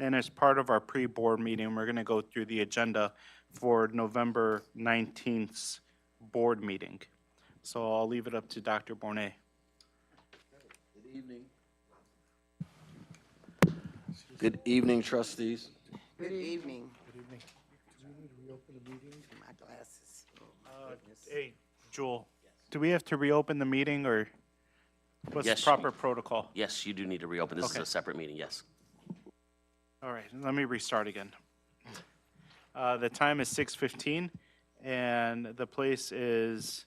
And as part of our pre-board meeting, we're going to go through the agenda for November 19th's board meeting. So I'll leave it up to Dr. Bornay. Good evening. Good evening, trustees. Good evening. My glasses. Hey, Jewel, do we have to reopen the meeting, or what's the Yes. proper protocol? Yes, you do need to reopen. This is Okay. a separate meeting, yes. All right, let me restart again. The time is 6:15, and the place is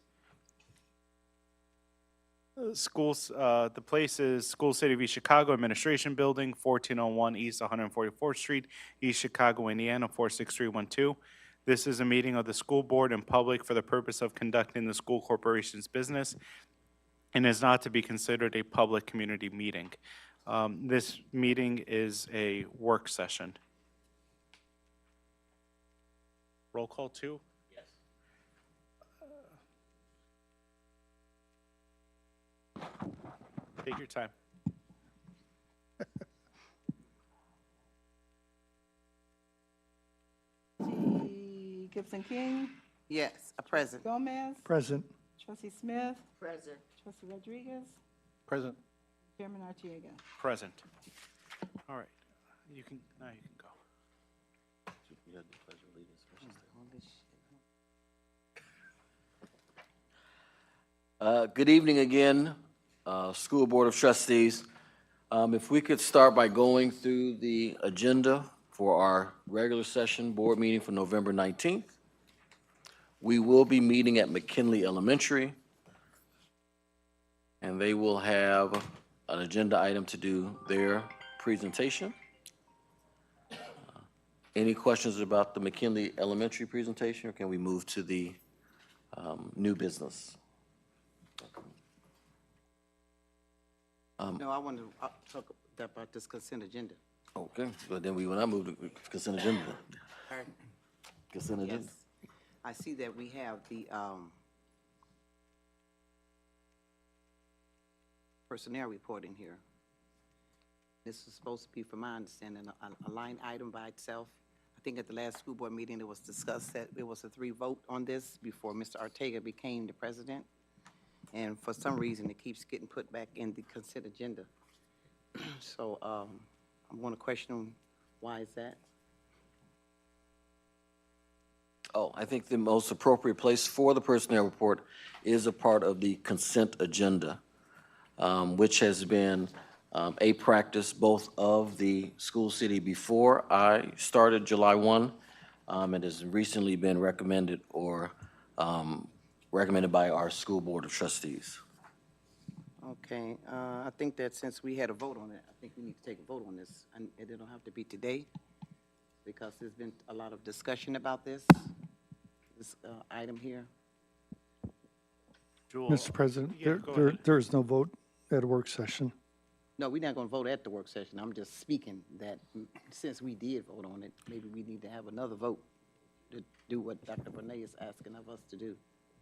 the place is School City of East Chicago Administration Building, 1401 East 144th Street, East Chicago, Indiana, 46312. This is a meeting of the school board in public for the purpose of conducting the school corporation's business and is not to be considered a public community meeting. This meeting is a work session. Roll call two? Yes. Take your time. Trustee Gibson King, Yes, a present. Gomez, Present. Trustee Smith, Present. Trustee Rodriguez, Present. Chairman Artiega. Present. All right, now you can go. Good evening again, School Board of Trustees. If we could start by going through the agenda for our regular session board meeting for November 19th. We will be meeting at McKinley Elementary, and they will have an agenda item to do their presentation. Any questions about the McKinley Elementary presentation, or can we move to the new business? No, I want to talk about this consent agenda. Okay, but then we will not move to consent agenda. Pardon? Consent agenda. Yes. I see that we have the personnel report in here. This is supposed to be, from my understanding, a line item by itself. I think at the last school board meeting, it was discussed that it was a 3-vote on this before Mr. Ortega became the president. And for some reason, it keeps getting put back in the consent agenda. So I want to question, why is that? Oh, I think the most appropriate place for the personnel report is a part of the consent agenda, which has been a practice both of the school city before I started July 1. It has recently been recommended or recommended by our school board of trustees. Okay, I think that since we had a vote on it, I think we need to take a vote on this, and it don't have to be today, because there's been a lot of discussion about this item here. Jewel. Mr. President, Yeah, go ahead. there is no vote at a work session. No, we're not gonna vote at the work session, I'm just speaking that since we did vote on it, maybe we need to have another vote to do what Dr. Bonet is asking of us to do.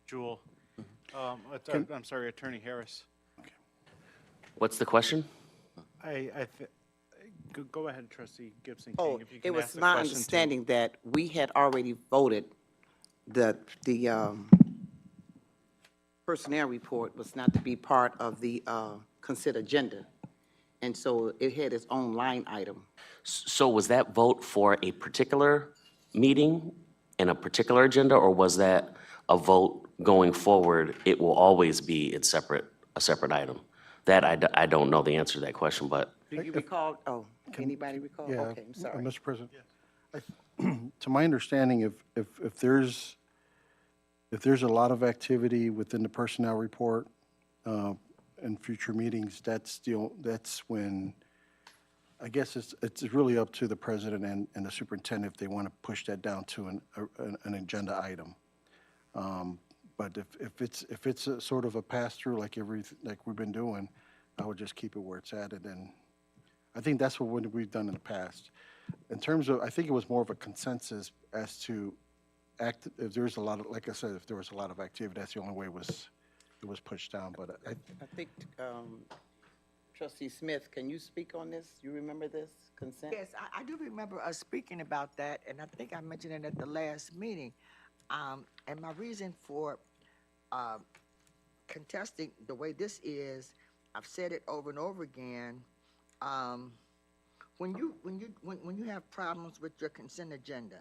Jewel. I'm sorry, Attorney Harris. What's the question? Go ahead, Trustee Gibson Oh, King, if you it can was ask the my question to- understanding that we had already voted the personnel report was not to be part of the consent agenda. And so it had its own line item. So was that vote for a particular meeting and a particular agenda, or was that a vote going forward, it will always be a separate item? That I don't know the answer to that question, but Do you recall, anybody recall? Yeah, Okay, I'm sorry. Mr. President. To my understanding, if there's a lot of activity within the personnel report in future meetings, that's when, I guess it's really up to the president and the superintendent if they want to push that down to an agenda item. But if it's a sort of a pass-through like we've been doing, I would just keep it where it's at, and then I think that's what we've done in the past. In terms of, I think it was more of a consensus as to if there's a lot of, like I said, if there was a lot of activity, that's the only way it was pushed down. But I think Trustee Smith, can you speak on this? You remember this consent? Yes, I do remember us speaking about that, and I think I mentioned it at the last meeting. And my reason for contesting the way this is, I've said it over and over again. When you have problems with your consent agenda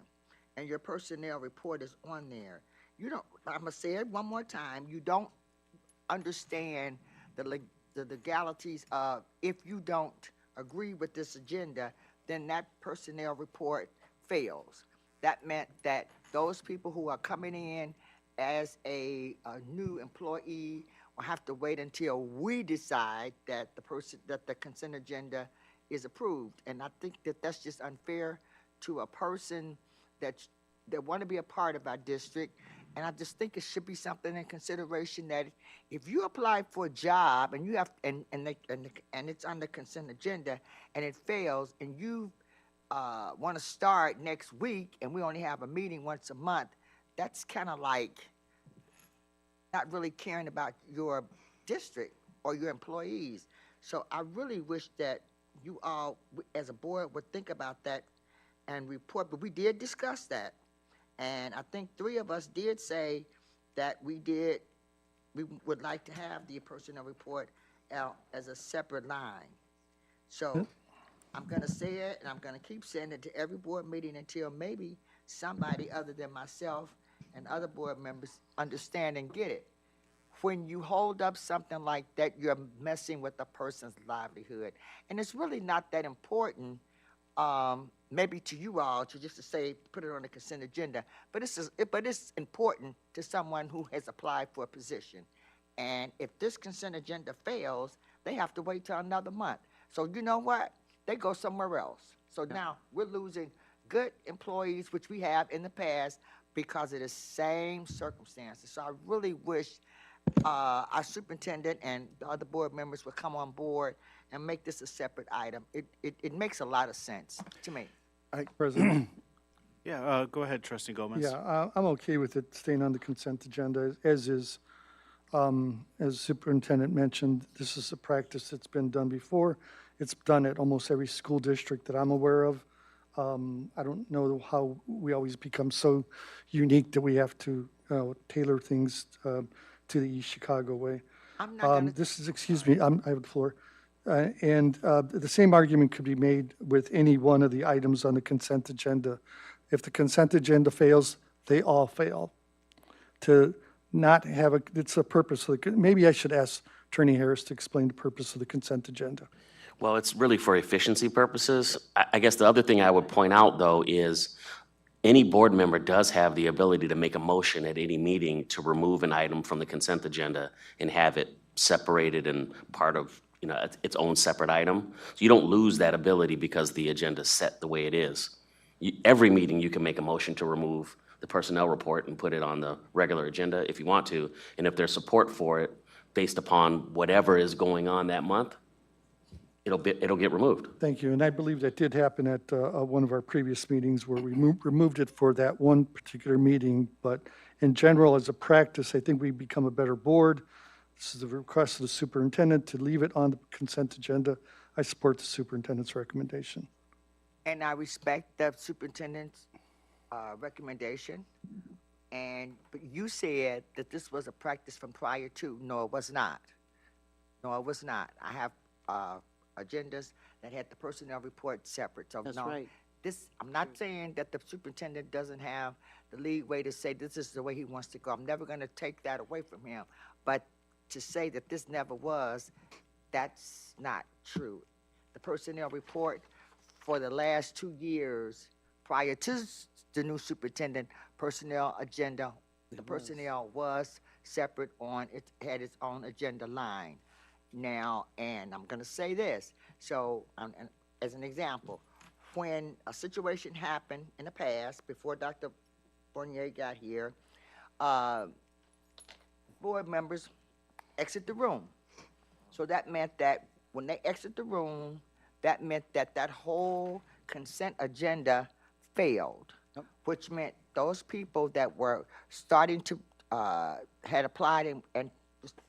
and your personnel report is on there, you don't, I'm gonna say it one more time, you don't understand the legalities of, if you don't agree with this agenda, then that personnel report fails. That meant that those people who are coming in as a new employee will have to wait until we decide that that the consent agenda is approved. And I think that that's just unfair to a person that want to be a part of our district. And I just think it should be something in consideration that if you apply for a job and you have, and it's on the consent agenda and it fails, and you want to start next week and we only have a meeting once a month, that's kind of like not really caring about your district or your employees. So I really wish that you all, as a board, would think about that and report, but we did discuss that. And I think 3 of us did say that we would like to have the personnel report out as a separate line. So I'm gonna say it, and I'm gonna keep saying it to every board meeting until maybe somebody other than myself and other board members understand and get it. When you hold up something like that, you're messing with a person's livelihood. And it's really not that important, maybe to you all, to just to say, put it on the consent agenda, but it's important to someone who has applied for a position. And if this consent agenda fails, they have to wait till another month. So you know what? They go somewhere else. So now we're losing good employees, which we have in the past, because of the same circumstances. So I really wish our superintendent and the other board members would come on board and make this a separate item. It makes a lot of sense to me. President, Yeah, go ahead, trustee Gomez. yeah, I'm okay with it staying on the consent agenda, as is. As Superintendent mentioned, this is a practice that's been done before. It's done at almost every school district that I'm aware of. I don't know how we always become so unique that we have to tailor things to the East Chicago way. I'm not gonna, This is, excuse me, I have the floor. And the same argument could be made with any one of the items on the consent agenda. If the consent agenda fails, they all fail. To not have it's a purpose of maybe I should ask Attorney Harris to explain the purpose of the consent agenda. Well, it's really for efficiency purposes. I guess the other thing I would point out, though, is any board member does have the ability to make a motion at any meeting to remove an item from the consent agenda and have it separated and part of, its own separate item. So you don't lose that ability because the agenda's set the way it is. Every meeting, you can make a motion to remove the personnel report and put it on the regular agenda if you want to. And if there's support for it, based upon whatever is going on that month, it'll get removed. Thank you. And I believe that did happen at one of our previous meetings where we removed it for that one particular meeting. But in general, as a practice, I think we've become a better board. This is a request of the superintendent to leave it on the consent agenda. I support the superintendent's recommendation. and I respect the superintendent's recommendation. But you said that this was a practice from prior to. No, it was not. No, it was not. I have agendas that had the personnel report separate. So That's no, right. I'm not saying that the superintendent doesn't have the lead way to say this is the way he wants to go. I'm never going to take that away from him. But to say that this never was, that's not true. The personnel report for the last 2 years prior to the new superintendent personnel agenda, the personnel was separate on, it had its own agenda line. Now, and I'm gonna say this, so, as an example, when a situation happened in the past, before Dr. Fournier got here, board members exit the room. So that meant that when they exit the room, that meant that that whole consent agenda failed, which meant those people that were starting to, had applied and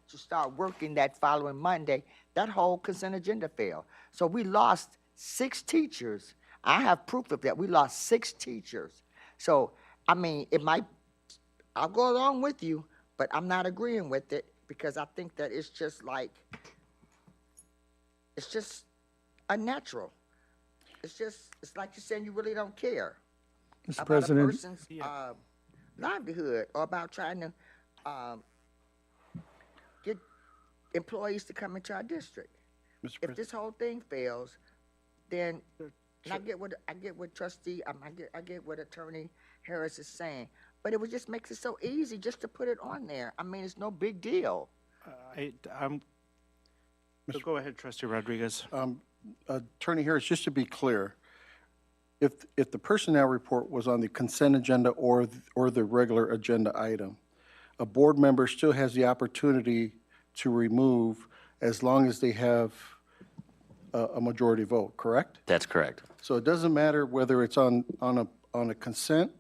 to start working that following Monday, that whole consent agenda failed. So we lost 6 teachers. I have proof of that. We lost 6 teachers. So, I mean, it might, I'll go along with you, but I'm not agreeing with it because I think that it's just like, it's just unnatural. It's like you're saying you really don't care Mr. about a President, person's livelihood or about trying to get employees to come into our district. Mr. If President, this whole thing fails, then, and I get what trustee, I get what Attorney Harris is saying, but it would just makes it so easy just to put it on there. I mean, it's no big deal. So go ahead, trustee Rodriguez. Attorney Harris, just to be clear, if the personnel report was on the consent agenda or the regular agenda item, a board member still has the opportunity to remove as long as they have a majority vote, correct? That's correct. So it doesn't matter whether it's on a consent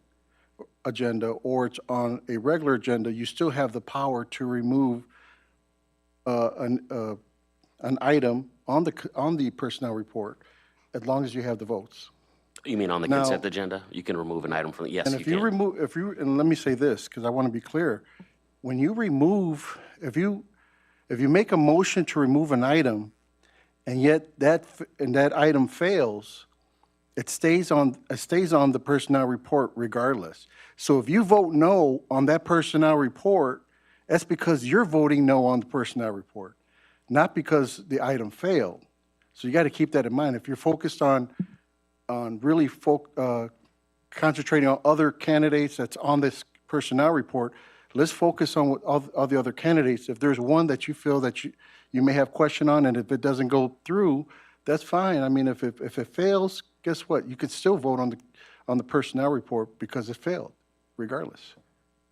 agenda or it's on a regular agenda, you still have the power to remove an item on the personnel report as long as you have the votes. You mean on the Now- consent agenda? You can remove an item from, yes, And you if you can. remove, and let me say this, because I want to be clear, when you remove, if you make a motion to remove an item, and yet that item fails, it stays on the personnel report regardless. So if you vote no on that personnel report, that's because you're voting no on the personnel report, not because the item failed. So you got to keep that in mind. If you're focused on really concentrating on other candidates that's on this personnel report, let's focus on what all the other candidates. If there's one that you feel that you may have question on, and if it doesn't go through, that's fine. I mean, if it fails, guess what? You could still vote on the personnel report because it failed, regardless.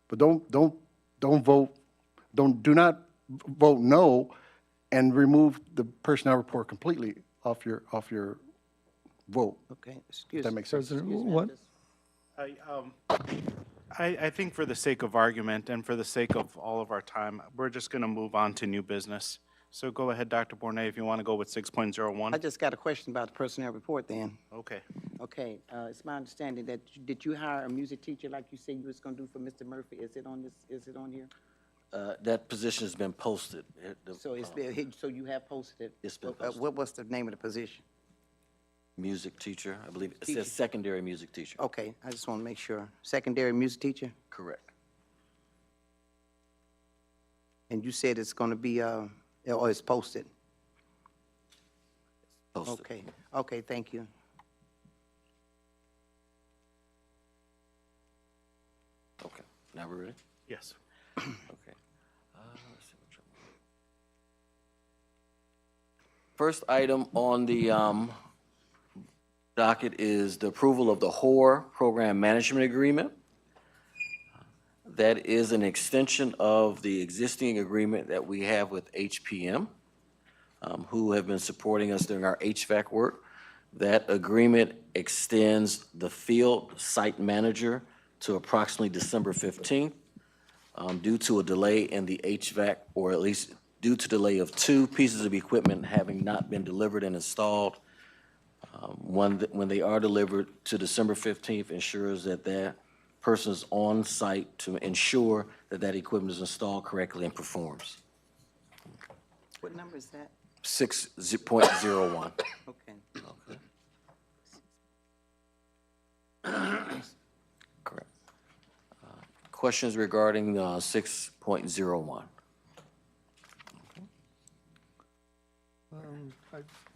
But do not vote no and remove the personnel report completely off your vote. Okay, excuse That me. makes sense. President, what, I think for the sake of argument and for the sake of all of our time, we're just going to move on to new business. So go ahead, Dr. Bournet, if you want to go with I 6.01. just got a question about the personnel report then. Okay. Okay, it's my understanding that, did you hire a music teacher like you said you was gonna do for Mr. Murphy? Is it on here? That position has been posted. So it's been, so you have posted it? It's been posted. What's the name of the position? Music teacher, I believe, it Teacher. says secondary music teacher. Okay, I just wanna make sure. Secondary music teacher? Correct. And you said it's gonna be, or it's posted? Posted. Okay, okay, thank you. Okay, now we're ready? Yes. Okay. Let's see which one. First item on the docket is the approval of the HORE Program Management Agreement. That is an extension of the existing agreement that we have with HPM, who have been supporting us during our HVAC work. That agreement extends the field site manager to approximately December 15th. Due to a delay in the HVAC, or at least due to delay of 2 pieces of equipment having not been delivered and installed. When they are delivered to December 15th, ensures that that person's on site to ensure that that equipment is installed correctly and performs. What number is that? 6.01. Okay. Correct. Questions regarding 6.01?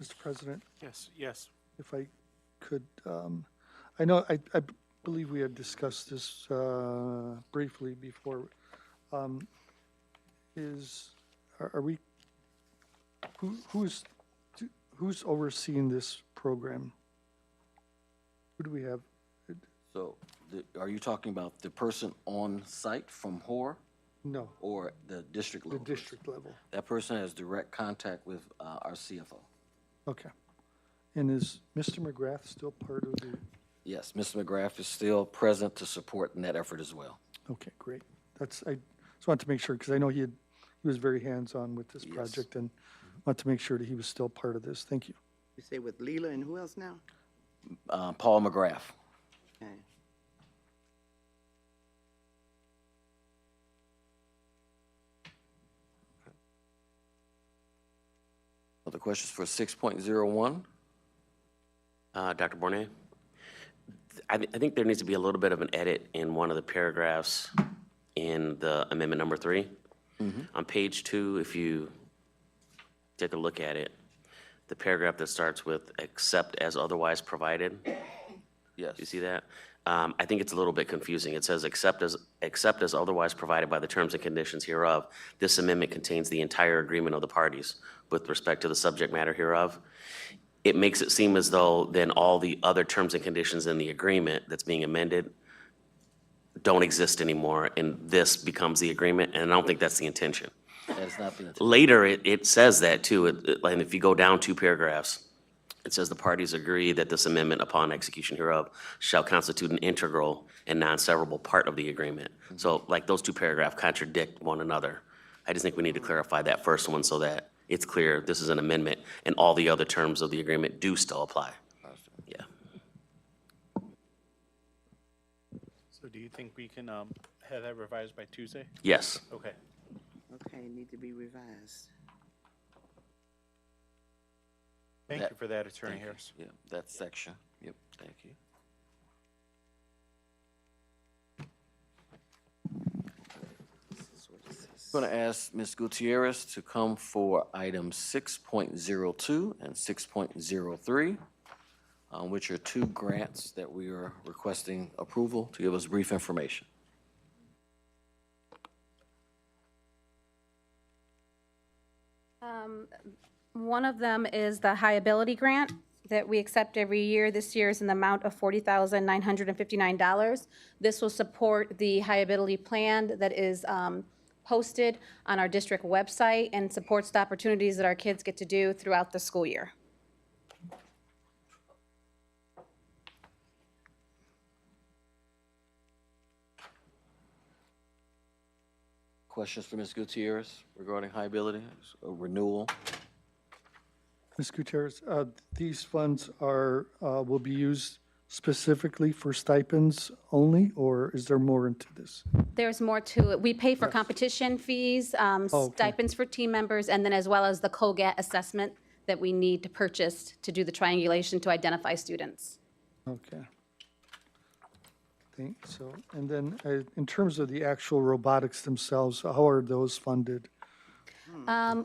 Mr. President, Yes, yes. if I could, I know, I believe we had discussed this briefly before. Are we, who's overseeing this program? Who do we have? So are you talking about the person on site from HORE No, or the district the level? person? district level. That person has direct contact with our CFO. Okay. And is Mr. McGrath still part of the, Yes, Mr. McGrath is still present to support in that effort as well. okay, great. I just wanted to make sure, because I know he he was very hands-on with this project, and want to make sure that he was still part of this. Thank you. You say with Leela and who else now? Paul McGrath. Okay. Other questions for 6.01? Dr. Bournet? I think there needs to be a little bit of an edit in one of the paragraphs in the amendment number 3. On page 2, if you take a look at it, the paragraph that starts with "except as otherwise provided," Yes. you see that? I think it's a little bit confusing. It says, except as otherwise provided by the terms and conditions hereof, this amendment contains the entire agreement of the parties with respect to the subject matter hereof. It makes it seem as though then all the other terms and conditions in the agreement that's being amended don't exist anymore, and this becomes the agreement, and I don't think that's the intention. That is not the intent. Later, it says that too, and if you go down 2 paragraphs, it says the parties agree that this amendment upon execution hereof shall constitute an integral and non-severable part of the agreement. So like those 2 paragraphs contradict one another. I just think we need to clarify that first one so that it's clear this is an amendment and all the other terms of the agreement do still apply. Yeah. So do you think we can have that revised by Tuesday? Yes. Okay. Okay, need to be revised. Thank That- you for that, Attorney Thank you. Harris. Yeah, that section. Yep, thank you. I'm going to ask Ms. Gutierrez to come for items 6.02 and 6.03, which are 2 grants that we are requesting approval to give us brief information. One of them is the High Ability Grant that we accept every year. This year is in the amount of $40,959. This will support the High Ability Plan that is posted on our district website and supports the opportunities that our kids get to do throughout the school year. Questions for Ms. Gutierrez regarding high ability, renewal? Ms. Gutierrez, these funds are, will be used specifically for stipends only, or is there more into this? There's more to it. We pay for competition fees, okay. stipends for team members, and then as well as the COGAT assessment that we need to purchase to do the triangulation to identify students. Okay. Think so. And then in terms of the actual robotics themselves, how are those funded?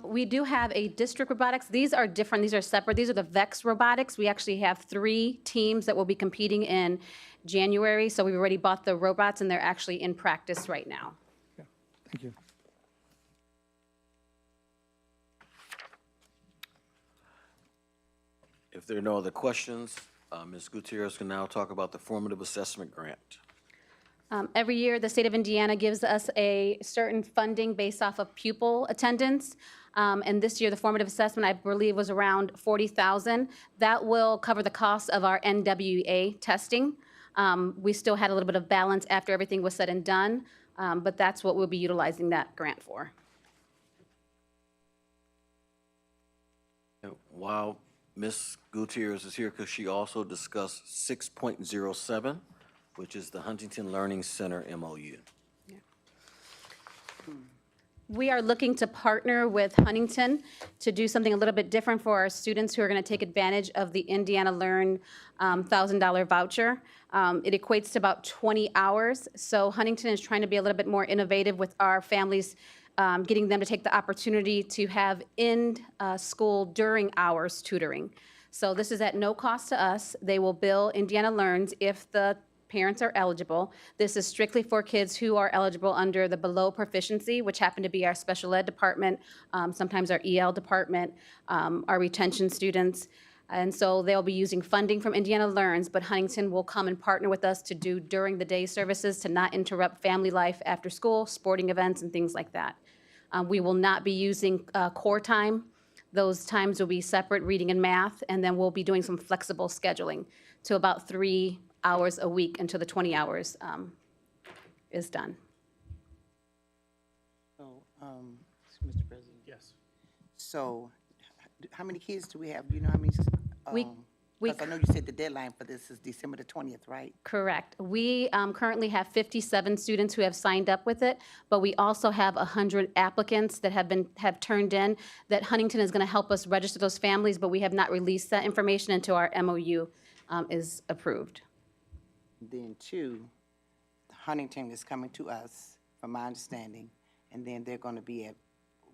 We do have a district robotics. These are different. These are separate. These are the VEX robotics. We actually have 3 teams that will be competing in January. So we've already bought the robots, and they're actually in practice right now. Yeah, thank you. If there are no other questions, Ms. Gutierrez can now talk about the formative assessment grant. Every year, the state of Indiana gives us a certain funding based off of pupil attendance. And this year, the formative assessment, I believe, was around $40,000. That will cover the cost of our NWA testing. We still had a little bit of balance after everything was said and done, but that's what we'll be utilizing that grant for. While Ms. Gutierrez is here, could she also discuss 6.07, which is the Huntington Learning Center MOU? We are looking to partner with Huntington to do something a little bit different for our students who are going to take advantage of the Indiana Learn $1,000 voucher. It equates to about 20 hours. So Huntington is trying to be a little bit more innovative with our families, getting them to take the opportunity to have in-school during hours tutoring. So this is at no cost to us. They will bill Indiana Learns if the parents are eligible. This is strictly for kids who are eligible under the below proficiency, which happen to be our special ed department, sometimes our EL department, our retention students. And so they'll be using funding from Indiana Learns, but Huntington will come and partner with us to do during the day services to not interrupt family life after school, sporting events, and things like that. We will not be using core time. Those times will be separate, reading and math, and then we'll be doing some flexible scheduling to about 3 hours a week until the 20 hours is done. So, Mr. President? Yes. So, how many kids do we have? Do you know how many? We- Because I know you said the deadline for this is December the 20th, right? Correct. We currently have 57 students who have signed up with it, but we also have 100 applicants that have turned in that Huntington is going to help us register those families, but we have not released that information until our MOU is approved. Then two, Huntington is coming to us, from my understanding, and then they're going to be at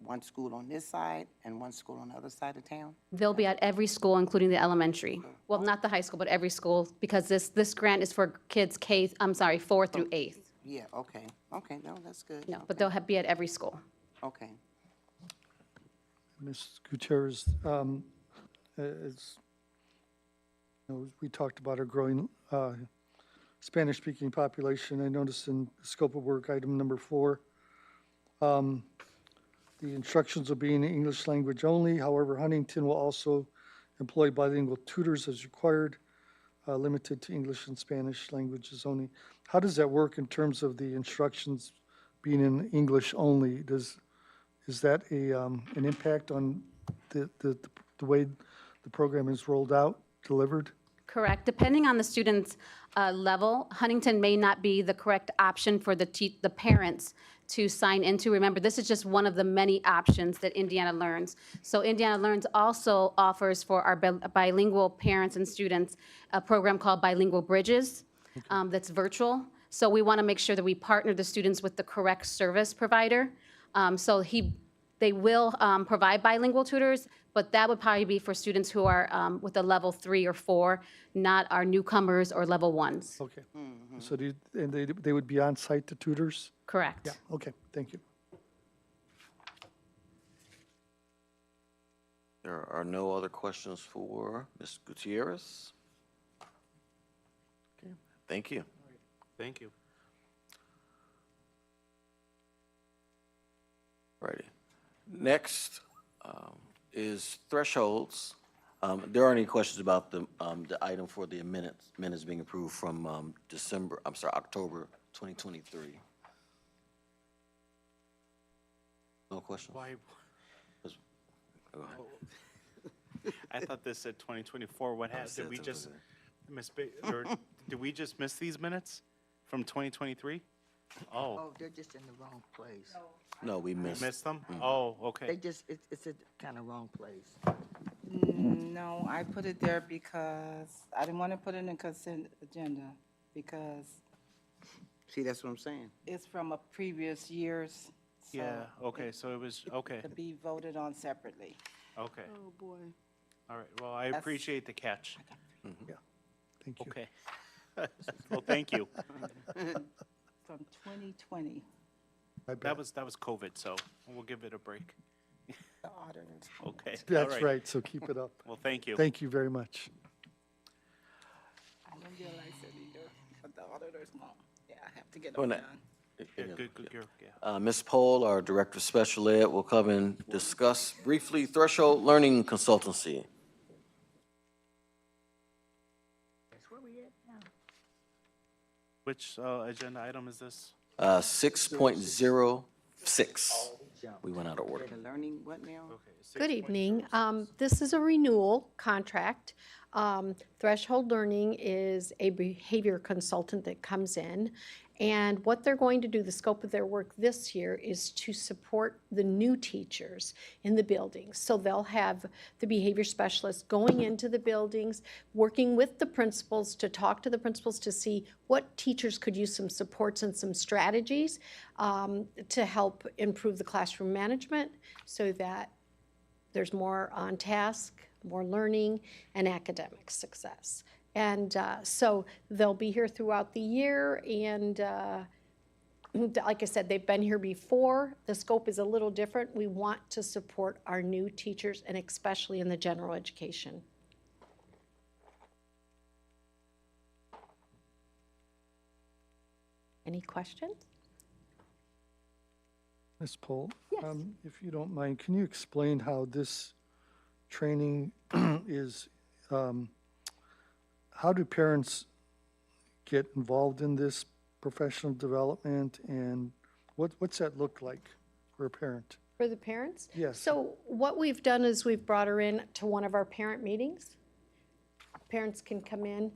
one school on this side and one school on the other side of town? They'll be at every school, including the elementary. Well, not the high school, but every school, because this grant is for kids 4 through 8th. Yeah, okay, okay, no, that's good. No, but they'll be at every school. Okay. Ms. Gutierrez, as, we talked about our growing Spanish-speaking population. I noticed in the scope of work, item number 4, the instructions will be in English language only. However, Huntington will also employ bilingual tutors as required, limited to English and Spanish languages only. How does that work in terms of the instructions being in English only? Is that an impact on the way the program is rolled out, delivered? Correct. Depending on the student's level, Huntington may not be the correct option for the parents to sign into. Remember, this is just one of the many options that Indiana Learns. So Indiana Learns also offers for our bilingual parents and students a program called Bilingual Bridges that's virtual. So we want to make sure that we partner the students with the correct service provider. They will provide bilingual tutors, but that would probably be for students who are with a level 3 or 4, not our newcomers or level 1s. Okay. So they would be on site, the tutors? Correct. Yeah, okay, thank you. There are no other questions for Ms. Gutierrez? Okay, thank you. Thank you. Righty. Next is thresholds. There aren't any questions about the item for the minutes being approved from October 2023. No questions? Why? Go ahead. I thought this said 2024. What happened? Did we just did we just miss these minutes from 2023? Oh, Oh, they're just in the wrong place. No, we missed. missed them? Oh, They okay. just, it's a kind of wrong place. No, I put it there because I didn't want to put it in the consent agenda because See, that's what I'm saying. it's from a previous year's. so Yeah, okay, so it was, okay, To be voted on separately. okay. Oh, boy. All right, well, I appreciate the catch. Thank you. Okay. Well, thank you. From 2020. I bet. That was COVID, so we'll give it a break. The auditors. Okay. all That's right, so keep it up. Well, thank you. Thank you very much. I didn't realize it either, but the auditors won't. Yeah, I have to get Well, them now- done. Yeah, good, yeah. Ms. Pohl, our Director of Special Ed, will come and discuss briefly Threshold Learning Consultancy. That's where we at now. Which agenda item is this? 6.06. We went out of order. The learning, what now? Okay. Good evening. This is a renewal contract. Threshold Learning is a behavior consultant that comes in, and what they're going to do, the scope of their work this year, is to support the new teachers in the buildings. So they'll have the behavior specialists going into the buildings, working with the principals to talk to the principals to see what teachers could use some supports and some strategies to help improve the classroom management so that there's more on task, more learning, and academic success. And so they'll be here throughout the year, and like I said, they've been here before. The scope is a little different. We want to support our new teachers, and especially in the general education. Any questions? Ms. Pohl? Yes. If you don't mind, can you explain how this training is, how do parents get involved in this professional development, and what's that look like for a parent? For the parents? Yes. So what we've done is we've brought her in to one of our parent meetings. Parents can come in,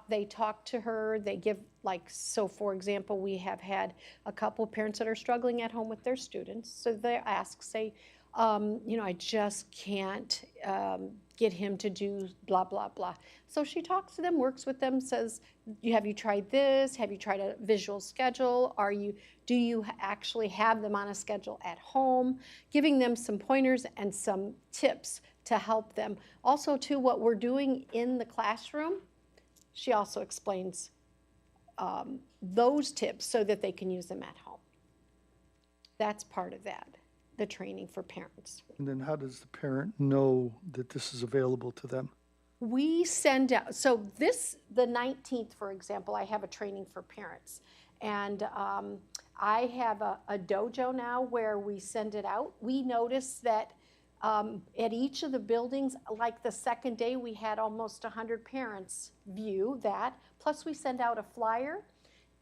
they talk to her, they give, like, so for example, we have had a couple of parents that are struggling at home with their students. So they ask, say, I just can't get him to do blah, blah, blah. So she talks to them, works with them, says, have you tried this? Have you tried a visual schedule? Do you actually have them on a schedule at home? Giving them some pointers and some tips to help them. Also, too, what we're doing in the classroom, she also explains those tips so that they can use them at home. That's part of that, the training for parents. And then how does the parent know that this is available to them? We send out, so the 19th, for example, I have a training for parents. And I have a dojo now where we send it out. We noticed that at each of the buildings, like the second day, we had almost 100 parents view that. Plus, we send out a flyer.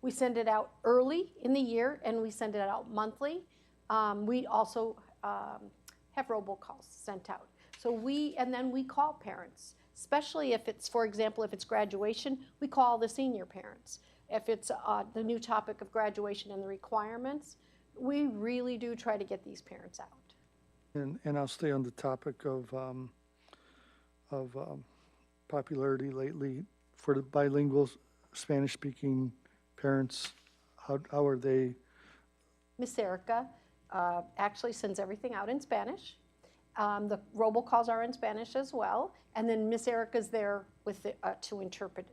We send it out early in the year, and we send it out monthly. We also have robocalls sent out. And then we call parents, especially if it's, for example, if it's graduation, we call the senior parents. If it's the new topic of graduation and the requirements, we really do try to get these parents out. And I'll stay on the topic of popularity lately for the bilingual Spanish-speaking parents. How are they? Miss Erica actually sends everything out in Spanish. The robocalls are in Spanish as well. And then Miss Erica's there with to interpret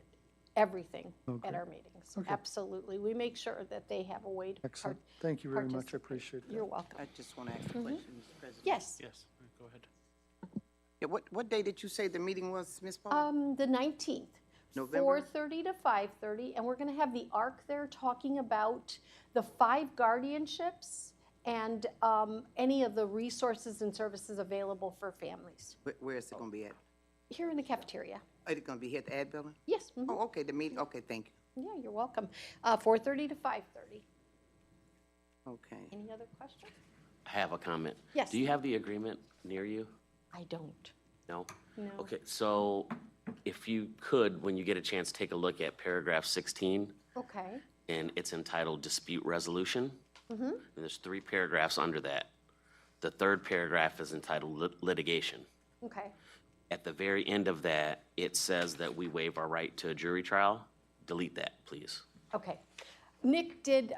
everything at our meetings. Okay. Absolutely. We make sure that they have a way to Excellent. Thank you very much. I participate. appreciate that. You're welcome. I just want to ask a question, Mr. President. Yes. Yes, go ahead. Yeah, what day did you say the meeting was, Ms. Paul? The 19th. November? 4:30 to 5:30, and we're going to have the ARC there talking about the 5 guardianships and any of the resources and services available for families. Where is it going to be at? Here in the cafeteria. Is it going to be here at the ad building? Yes. Mhm. Oh, okay, the meeting, okay, thank you. Yeah, you're welcome. 4:30 to 5:30. Okay. Any other questions? I have a comment. Yes. Do you have the agreement near you? I don't. No? No. Okay, so if you could, when you get a chance, take a look at paragraph 16, Okay. and it's entitled Dispute Resolution. And there's 3 paragraphs under that. The 3rd paragraph is entitled Litigation. Okay. At the very end of that, it says that we waive our right to a jury trial. Delete that, please. Okay. Nick did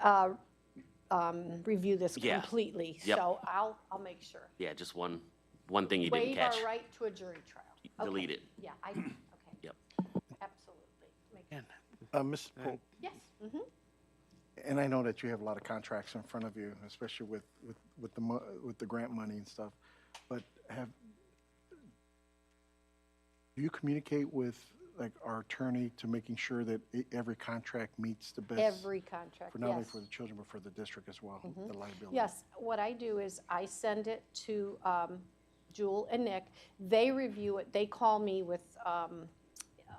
review this Yeah. completely, Yep. so I'll make sure. Yeah, just one thing you didn't Waive catch. our right to a jury trial. Delete Okay. it. Yeah, okay. Yep. Absolutely. Ms. Polk, Yes. and I know that you have a lot of contracts in front of you, especially with the grant money and stuff, but do you communicate with, like, our attorney to making sure that every contract meets the best? Every contract, For not only yes. for the children, but for the district as well, the liability? Yes, what I do is I send it to Jewel and Nick. They review it, they call me with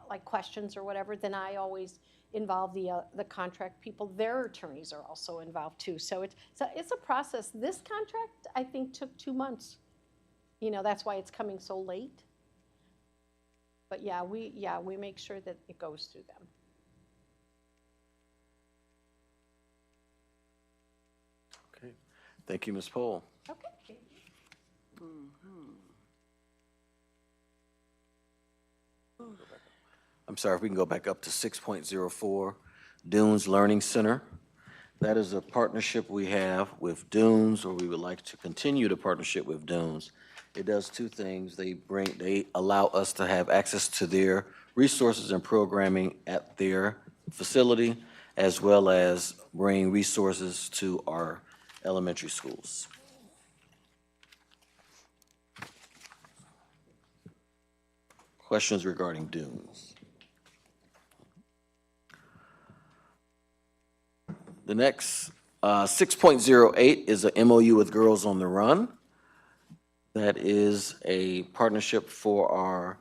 like questions or whatever, then I always involve the contract people. Their attorneys are also involved too. So it's a process. This contract, I think, took 2 months. That's why it's coming so late. But yeah, we make sure that it goes through them. Okay. Thank you, Ms. Pohl. Okay. I'm sorry, if we can go back up to 6.04, Dunes Learning Center. That is a partnership we have with Dunes, or we would like to continue the partnership with Dunes. It does 2 things. They allow us to have access to their resources and programming at their facility, as well as bring resources to our elementary schools. Questions regarding Dunes? The next, 6.08 is a MOU with Girls on the Run. That is a partnership for our,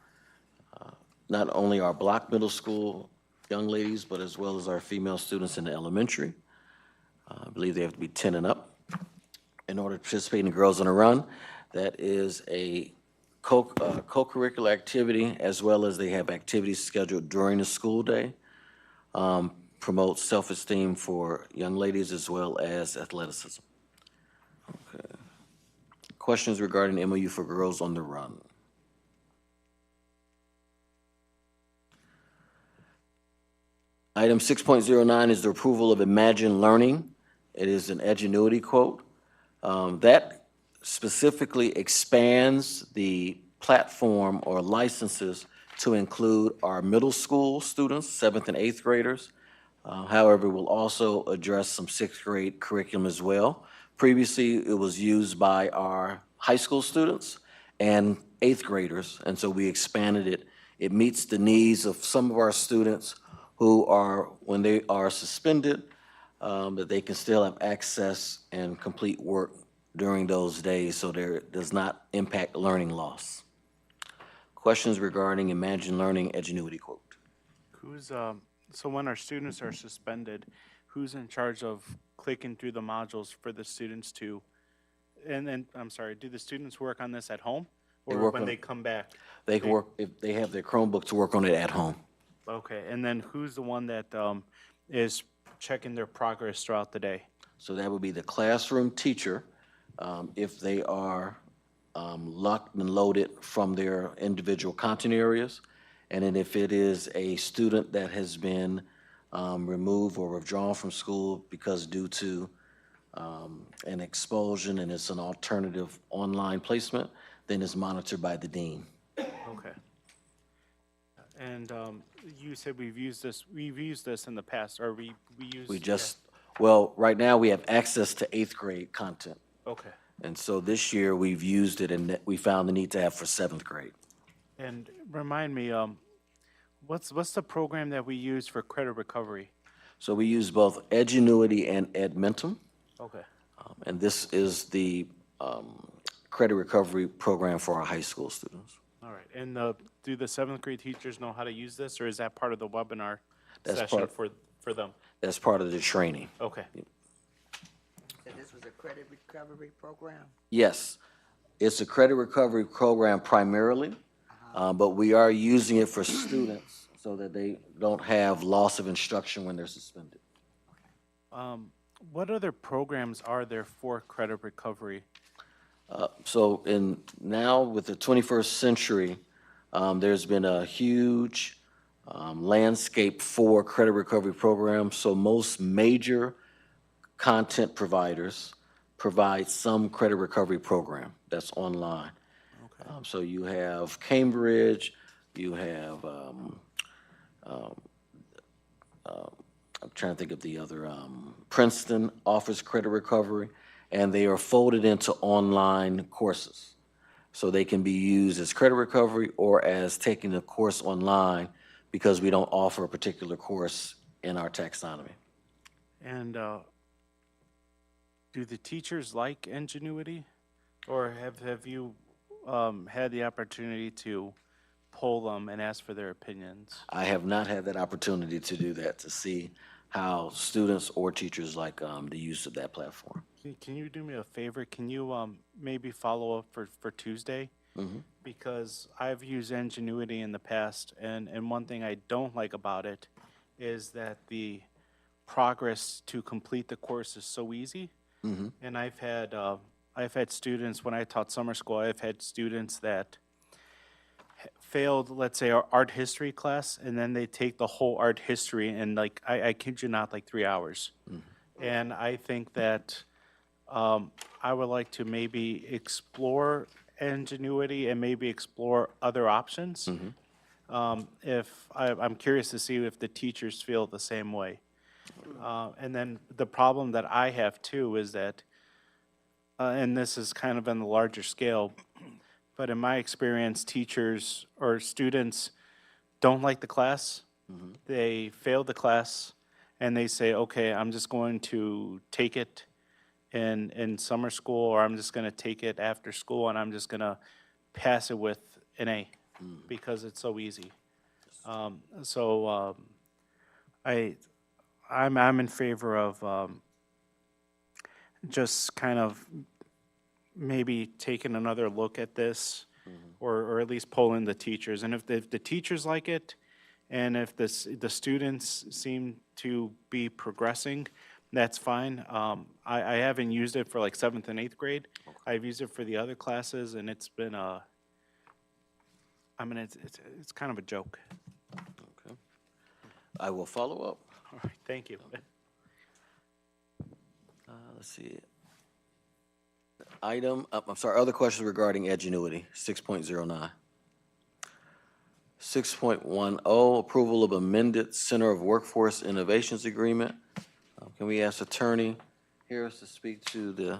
not only our Block Middle School young ladies, but as well as our female students in the elementary. I believe they have to be 10 and up. in order to participate in Girls on the Run. That is a co-curricular activity, as well as they have activities scheduled during the school day. Promotes self-esteem for young ladies as well as athleticism. Okay. Questions regarding the MOU for Girls on the Run? Item 6.09 is the approval of Imagine Learning. It is an Edgenuity quote. That specifically expands the platform or licenses to include our middle school students, 7th and 8th graders. However, we'll also address some 6th grade curriculum as well. Previously, it was used by our high school students and 8th graders, and so we expanded it. It meets the needs of some of our students who are, when they are suspended, that they can still have access and complete work during those days, so there does not impact learning loss. Questions regarding Imagine Learning Edgenuity quote? So when our students are suspended, who's in charge of clicking through the modules for the students to, and I'm sorry, do the students work on this at home? They Or work when on- they come back? They can work, if they have their Chromebook, to work on it at home. Okay, and then who's the one that is checking their progress throughout the day? So that would be the classroom teacher, if they are locked and loaded from their individual content areas. And then if it is a student that has been removed or withdrawn from school because due to an expulsion and it's an alternative online placement, then it's monitored by the dean. Okay. And you said we've used this in the past, or we used? We just, well, right now we have access to 8th grade content. Okay. And so this year we've used it and we found the need to have for 7th grade. And remind me, what's the program that we use for credit recovery? So we use both Edgenuity and Edmentum. Okay. And this is the credit recovery program for our high school students. All right. And do the 7th grade teachers know how to use this, or is that part of the webinar That's session part- for them? That's part of the training. Okay. So this was a credit recovery program? Yes, it's a credit recovery program primarily, but we are using it for students so that they don't have loss of instruction when they're suspended. What other programs are there for credit recovery? So now with the 21st century, there's been a huge landscape for credit recovery programs. So most major content providers provide some credit recovery program that's online. So you have Cambridge, you have, I'm trying to think of the other, Princeton offers credit recovery, and they are folded into online courses. So they can be used as credit recovery or as taking a course online, because we don't offer a particular course in our taxonomy. And do the teachers like Ingenuity? Or have you had the opportunity to poll them and ask for their opinions? I have not had that opportunity to do that, to see how students or teachers like the use of that platform. Can you do me a favor? Can you maybe follow up for Tuesday? Because I've used Ingenuity in the past, and one thing I don't like about it is that the progress to complete the course is so easy. And I've had students, when I taught summer school, I've had students that failed, let's say, our art history class, and then they take the whole art history in, like, I kid you not, like 3 hours. And I think that I would like to maybe explore Ingenuity and maybe explore other options. I'm curious to see if the teachers feel the same way. And then the problem that I have too is that, and this is kind of on the larger scale, but in my experience, teachers or students don't like the class. They fail the class and they say, okay, I'm just going to take it in summer school, or I'm just going to take it after school and I'm just going to pass it with an A because it's so easy. I'm in favor of just kind of maybe taking another look at this, or at least polling the teachers. And if the teachers like it, and if the students seem to be progressing, that's fine. I haven't used it for like 7th and 8th grade. I've used it for the other classes, and it's been I mean, it's kind of a joke. Okay. I will follow up. All right, thank you. Let's see. I'm sorry, other questions regarding Edgenuity, 6.09. 6.10, approval of amended Center of Workforce Innovations Agreement. Can we ask Attorney Harris to speak to the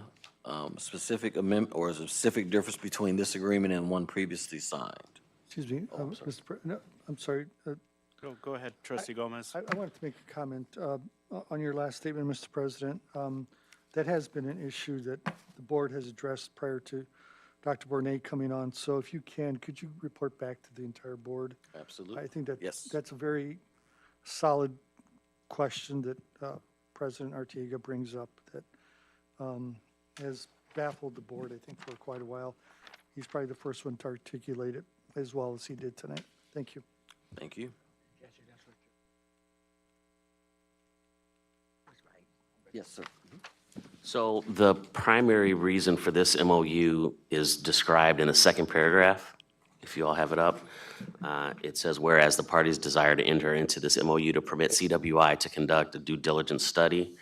specific amendment or specific difference between this agreement and one previously signed? Excuse me, Mr. No, I'm sorry. Go ahead, Trustee Gomez. I wanted to make a comment on your last statement, Mr. President. That has been an issue that the board has addressed prior to Dr. Bournet coming on. So if you can, could you report back to the entire board? Absolutely. I think that Yes. that's a very solid question that President Artiega brings up that has baffled the board, I think, for quite a while. He's probably the first one to articulate it as well as he did tonight. Thank you. Thank you. Yes, sir. So the primary reason for this MOU is described in the second paragraph, if you all have it up. It says, whereas the parties desire to enter into this MOU to permit CWI to conduct a due diligence study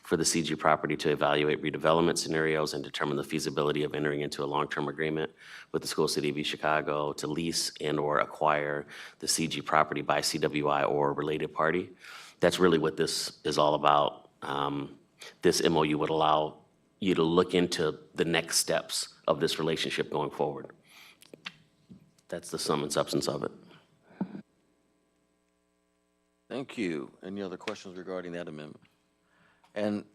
for the CG property to evaluate redevelopment scenarios and determine the feasibility of entering into a long-term agreement with the School City of East Chicago to lease and/or acquire the CG property by CWI or a related party. That's really what this is all about. This MOU would allow you to look into the next steps of this relationship going forward. That's the sum and substance of it. Thank you. Any other questions regarding that amendment? And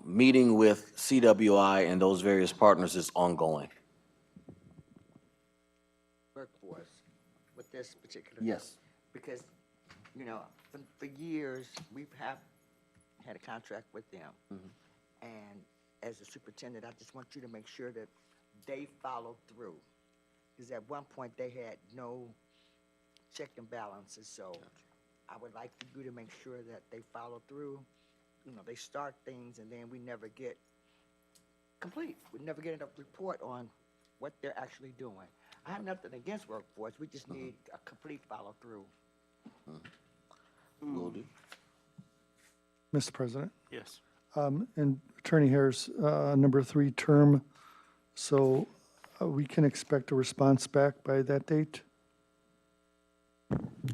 meeting with CWI and those various partners is ongoing. Workforce with this particular. Yes. Because, you know, for years, we've had a contract with them. And as a superintendent, I just want you to make sure that they follow through. Because at one point, they had no check and balances, so I would like for you to make sure that they follow through. You know, they start things and then we never get complete. We never get enough report on what they're actually doing. I have nothing against Workforce, we just need a complete follow-through. Will do. Mr. President. Yes. And Attorney Harris, number 3 term, so we can expect a response back by that date?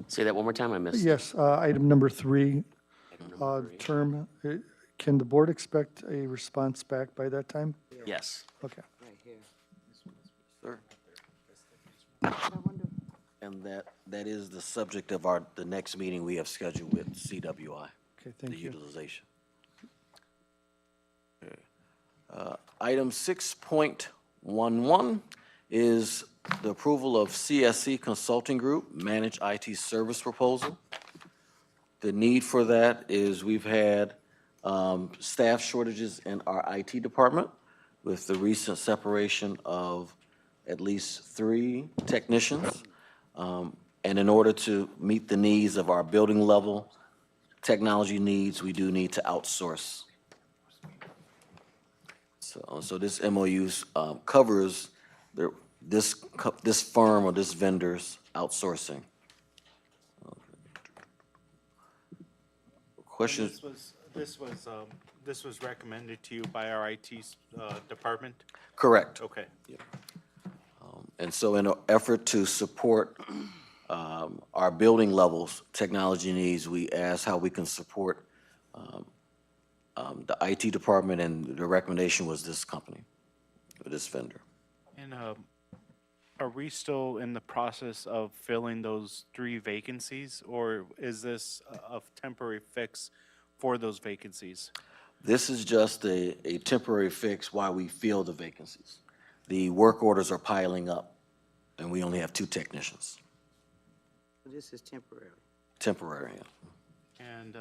Say that one more time, I missed. Yes, item number 3, Number 3. term, can the board expect a response back by that time? Yes. Okay. Right here. Sir. I wonder, And that is the subject of the next meeting we have scheduled with CWI, Okay, the thank you. utilization. Okay. Item 6.11 is the approval of CSC Consulting Group Managed IT Service Proposal. The need for that is we've had staff shortages in our IT department with the recent separation of at least 3 technicians. And in order to meet the needs of our building level technology needs, we do need to outsource. So this MOU covers this firm or this vendor's outsourcing. Questions? This was recommended to you by our IT department? Correct. Okay. And so in an effort to support our building levels technology needs, we asked how we can support the IT department, and the recommendation was this company, or this vendor. And are we still in the process of filling those 3 vacancies, or is this a temporary fix for those vacancies? This is just a temporary fix while we fill the vacancies. The work orders are piling up, and we only have 2 technicians, this is temporary. temporary. And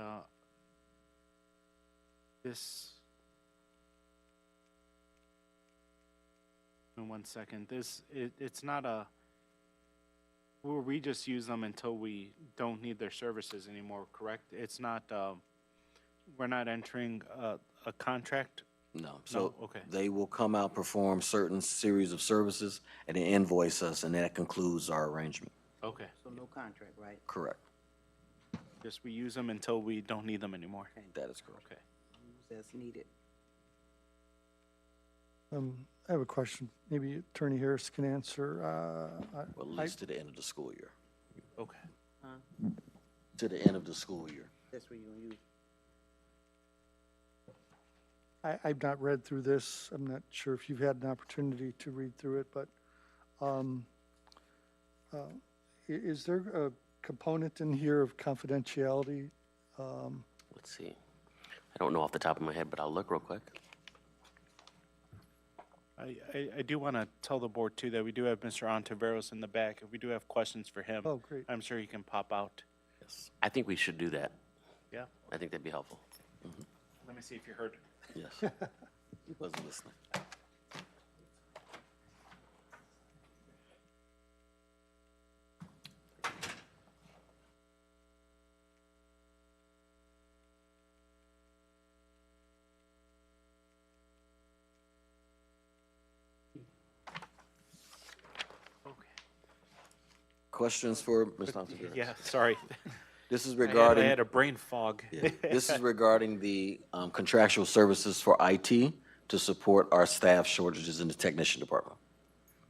this, In 1 second, it's not a, we just use them until we don't need their services anymore, correct? It's not, we're not entering a contract? No. So okay. they will come out, perform certain series of services, and then invoice us, and that concludes our arrangement. Okay, So no contract, right? Correct. just we use them until we don't need them anymore. That is correct. Okay. Use as needed. I have a question. Maybe Attorney Harris can answer. Well, at least to the end of the school year. Okay. To the end of the school year. That's where you're gonna use. I've not read through this. I'm not sure if you've had an opportunity to read through it, but is there a component in here of confidentiality? Let's see. I don't know off the top of my head, but I'll look real quick. I do want to tell the board too that we do have Mr. Ontiveros in the back. If we do have questions for him, Oh, great. I'm sure he can pop out. Yes. I think we should do that. Yeah. I think that'd be helpful. Let me see if you heard. Yes. He wasn't listening. Okay. Questions for Ms. Ontiveros? Yeah, sorry. This is I regarding. had a brain fog. Yeah. This is regarding the contractual services for IT to support our staff shortages in the technician department.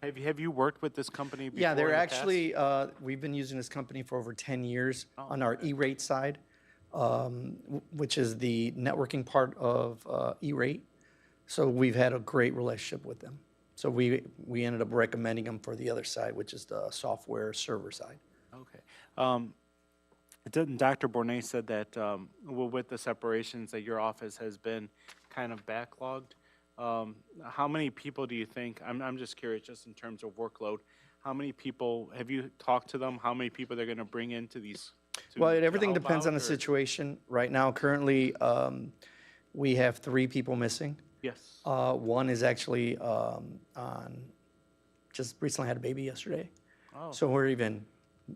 Have you worked with this company before? Yeah, in they're the past? actually, we've been using this company for over 10 years on our E-rate side, which is the networking part of E-rate. So we've had a great relationship with them. So we ended up recommending them for the other side, which is the software server side. Okay. Dr. Bournet said that with the separations that your office has been kind of backlogged. How many people do you think, I'm just curious, just in terms of workload, how many people, have you talked to them? How many people they're going to bring into these? Well, everything help depends on out, the or- situation. Right now, currently, we have 3 people missing. Yes. One is actually just recently had a baby yesterday. Oh. So we're even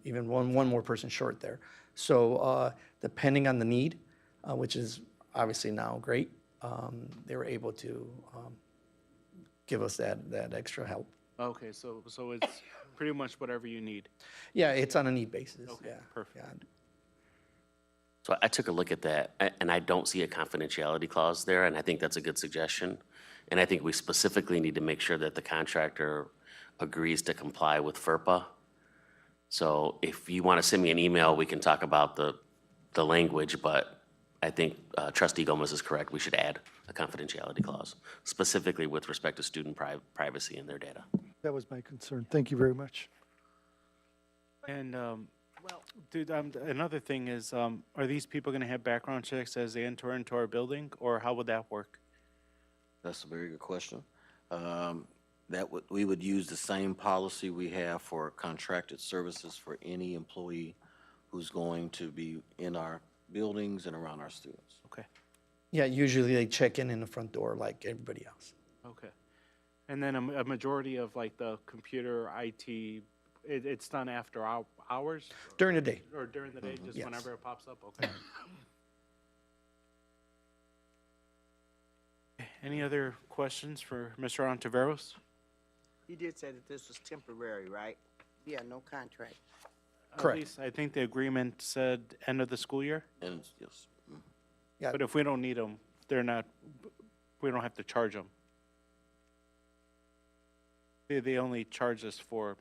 one more person short there. So depending on the need, which is obviously now great, they were able to give us that extra help. Okay, so it's pretty much whatever you need. Yeah, it's on a need basis. Okay, Yeah, perfect. yeah. So I took a look at that, and I don't see a confidentiality clause there, and I think that's a good suggestion. And I think we specifically need to make sure that the contractor agrees to comply with FERPA. So if you want to send me an email, we can talk about the language, but I think Trustee Gomez is correct. We should add a confidentiality clause, specifically with respect to student privacy and their data. That was my concern. Thank you very much. And, dude, another thing is, are these people going to have background checks as they enter into our building, or how would that work? That's a very good question. We would use the same policy we have for contracted services for any employee who's going to be in our buildings and around our students. Okay, Yeah, usually they check in the front door like everybody else. okay. And then a majority of like the computer IT, it's done after hours During the day. or during the day, just yes. whenever it pops up? Okay. Any other questions for Mr. Ontiveros? You did say that this was temporary, right? Yeah, no contract. Correct. At least I think the agreement said end of the school year, And, yes, Yeah. but if we don't need them, we don't have to charge them. They only charge us for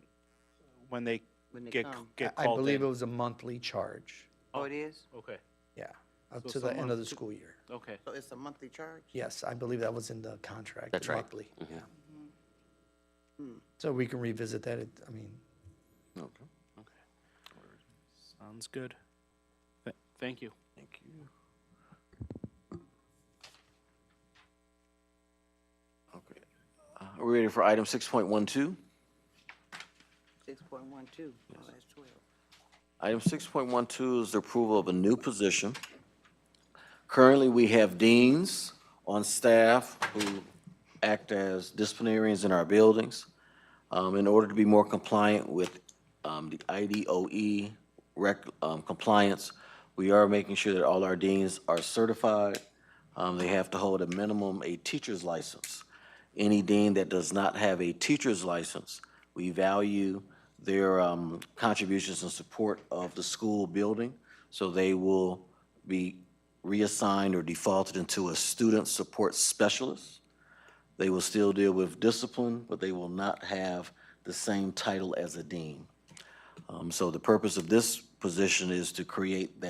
when they When they get come. get I called believe in. it was a monthly charge. Oh, it is? Okay, Yeah, up So to the end someone of the could- school year. okay. So it's a monthly charge? Yes, I believe that was in the contract. That's right. Monthly, yeah. So we can revisit that. I mean, okay, Sounds good. Thank you. thank you. Okay, are we ready for item 6.12? 6.12. Oh, that's 12. Item 6.12 is the approval of a new position. Currently, we have deans on staff who act as disciplinarians in our buildings. In order to be more compliant with the IDOE compliance, we are making sure that all our deans are certified. They have to hold a minimum a teacher's license. Any dean that does not have a teacher's license, we value their contributions and support of the school building, so they will be reassigned or defaulted into a student support specialist. They will still deal with discipline, but they will not have the same title as a dean. So the purpose of this position is to create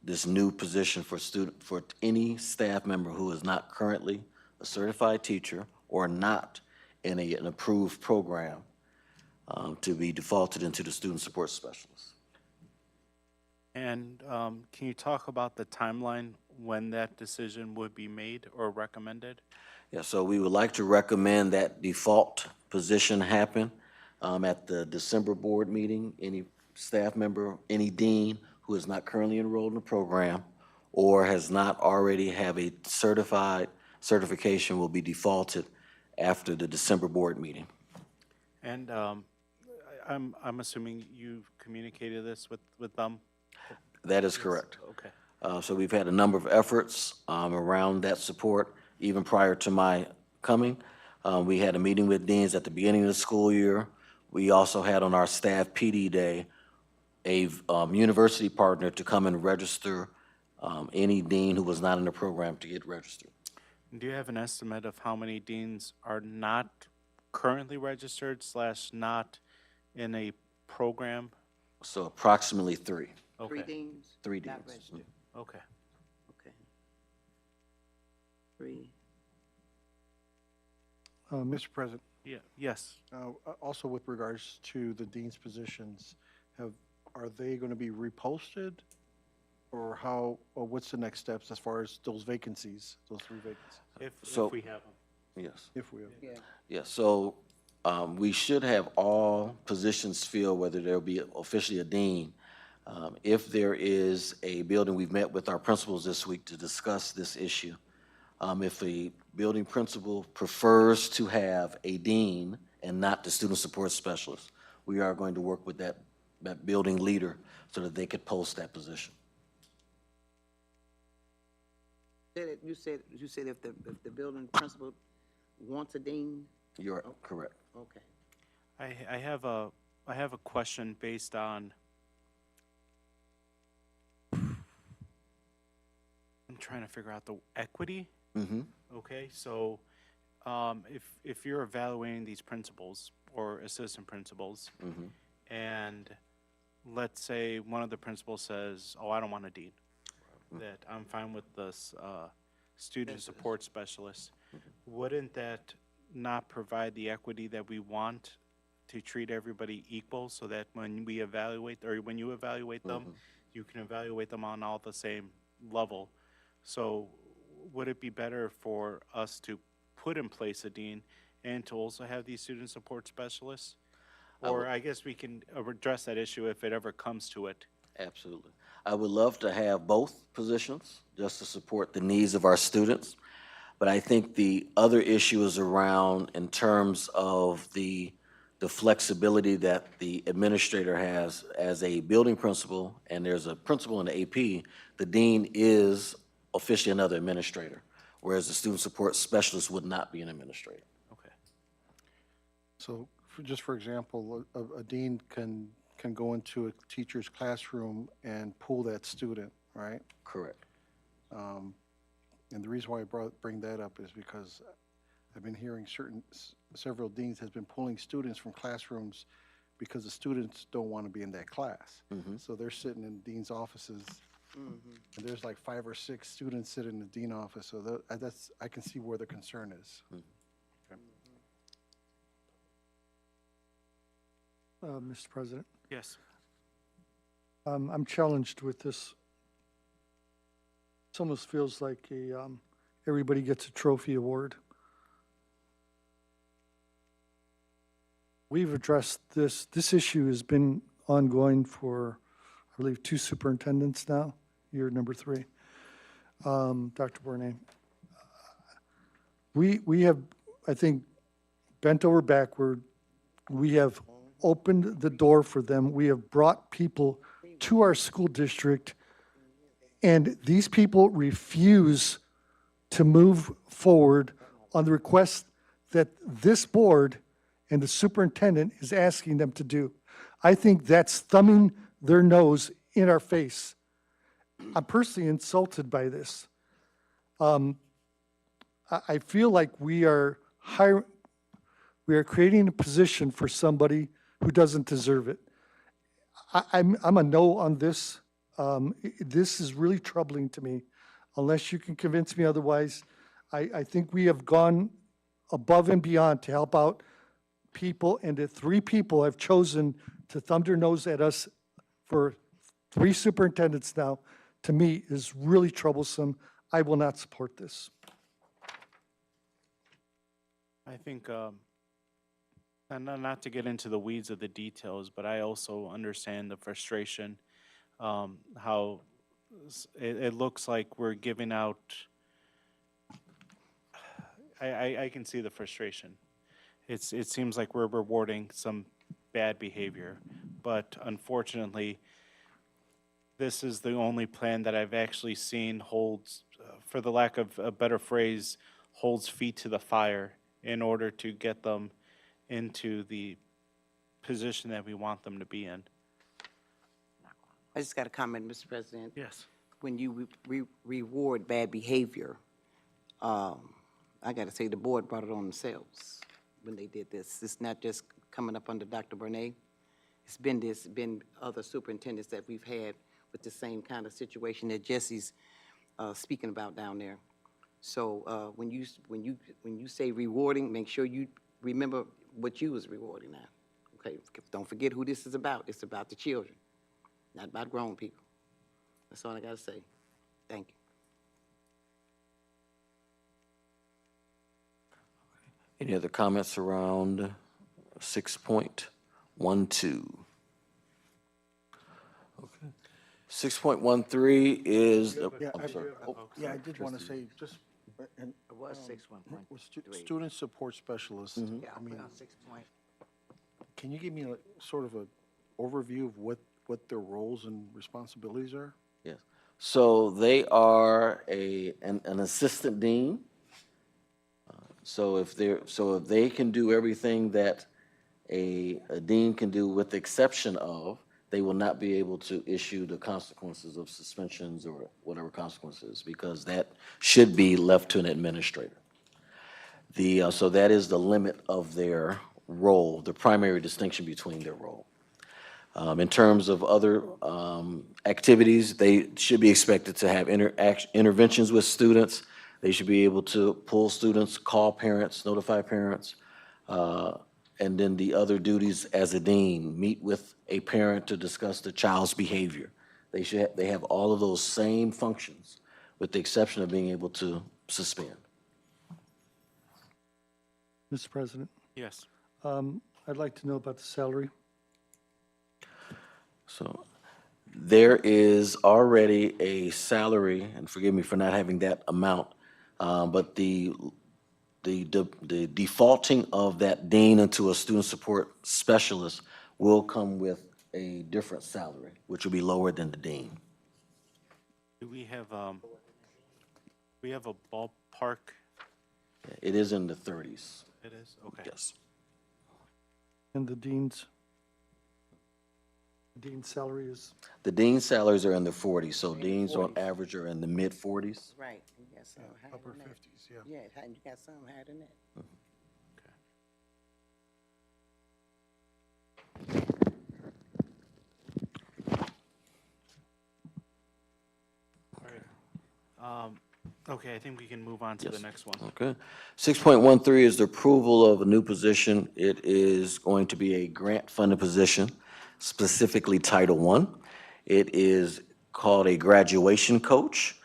this new position for any staff member who is not currently a certified teacher or not in an approved program, to be defaulted into the student support specialist. And can you talk about the timeline when that decision would be made or recommended? Yeah, so we would like to recommend that default position happen at the December board meeting. Any staff member, any dean who is not currently enrolled in the program or has not already have a certification will be defaulted after the December board meeting. And I'm assuming you've communicated this with them? That is correct. Okay. So we've had a number of efforts around that support, even prior to my coming. We had a meeting with deans at the beginning of the school year. We also had on our staff PD day a university partner to come and register any dean who was not in the program to get registered. Do you have an estimate of how many deans are not currently registered / not in a program? So approximately 3. Three Okay, deans? 3 Not deans. registered. okay. Okay. 3. Mr. President, Yeah, yes. also with regards to the dean's positions, are they going to be reposted? Or what's the next steps as far as those vacancies, those 3 vacancies, So- If we have them. Yes. if we have? Yeah. Yeah, so we should have all positions filled, whether there'll be officially a dean. If there is a building, we've met with our principals this week to discuss this issue. If a building principal prefers to have a dean and not the student support specialist, we are going to work with that building leader so that they could post that position. You said if the building principal wants a dean? You're correct. Okay. I have a question based on, I'm trying to figure out the equity. Mm-hmm. Okay, so if you're evaluating these principals or assistant principals, Mm-hmm. and let's say one of the principals says, "Oh, I don't want a dean," that I'm fine with this student support specialist, wouldn't that not provide the equity that we want to treat everybody equal, so that when we evaluate, or when you evaluate them, you can evaluate them on all the same level? So would it be better for us to put in place a dean and to also have these student support specialists? Or I guess we can address that issue if it ever comes to it. Absolutely. I would love to have both positions just to support the needs of our students. But I think the other issue is around in terms of the flexibility that the administrator has as a building principal, and there's a principal in the AP, the dean is officially another administrator, whereas the student support specialist would not be an administrator. Okay. So just for example, a dean can go into a teacher's classroom and pull that student, right? Correct. And the reason why I bring that up is because I've been hearing several deans has been pulling students from classrooms because the students don't want to be in that class. So they're sitting in dean's offices, and there's like 5 or 6 students sitting in the dean office. So I can see where the concern is. Mr. President, Yes. I'm challenged with this. It almost feels like everybody gets a trophy award. We've addressed this. This issue has been ongoing for, I believe, 2 superintendents now, year number 3. Dr. Bournet, we have I think, bent over backward. We have opened the door for them. We have brought people to our school district, and these people refuse to move forward on the request that this board and the superintendent is asking them to do. I think that's thumbing their nose in our face. I'm personally insulted by this. I feel like we are creating a position for somebody who doesn't deserve it. I'm a no on this. This is really troubling to me. Unless you can convince me otherwise, I think we have gone above and beyond to help out people, and the 3 people have chosen to thumb their nose at us for 3 superintendents now, to me, is really troublesome. I will not support this. I think, and not to get into the weeds of the details, but I also understand the frustration, how it looks like we're giving out, I can see the frustration. It seems like we're rewarding some bad behavior, but unfortunately, this is the only plan that I've actually seen holds, for the lack of a better phrase, holds feet to the fire in order to get them into the position that we want them to be in. I just got a comment, Mr. President. Yes. When you reward bad behavior, I got to say the board brought it on themselves when they did this. It's not just coming up under Dr. Bernay. It's been other superintendents that we've had with the same kind of situation that Jesse's speaking about down there. So when you say rewarding, make sure you remember what you was rewarding now. Okay, don't forget who this is about. It's about the children, not about grown people. That's all I gotta say. Thank you. Any other comments around 6.12? Okay. 6.13 is, I'm sorry. Yeah, I did want to say, just, and It was 6.1. with student support specialists, Yeah, I mean, on 6 point. can you give me a sort of an overview of what their roles and responsibilities are? Yes. So they are an assistant dean. So if they can do everything that a dean can do, with the exception of, they will not be able to issue the consequences of suspensions or whatever consequences, because that should be left to an administrator. So that is the limit of their role, the primary distinction between their role. In terms of other activities, they should be expected to have interventions with students. They should be able to pull students, call parents, notify parents, and then the other duties as a dean, meet with a parent to discuss the child's behavior. They have all of those same functions, with the exception of being able to suspend. Mr. President, Yes. I'd like to know about the salary. So there is already a salary, and forgive me for not having that amount, but the defaulting of that dean into a student support specialist will come with a different salary, which will be lower than the dean. Do we have a ballpark? It is in the 30s. It is, okay. Yes. And the dean's salary is, The dean's salaries are in the 40s, so deans on average are in the mid-40s. Right. You got some higher Upper than that. 50s, yeah. Yeah, you got some higher than that. Okay, I think we can move on to the next one. Okay. 6.13 is the approval of a new position. It is going to be a grant-funded position, specifically Title I. It is called a graduation coach.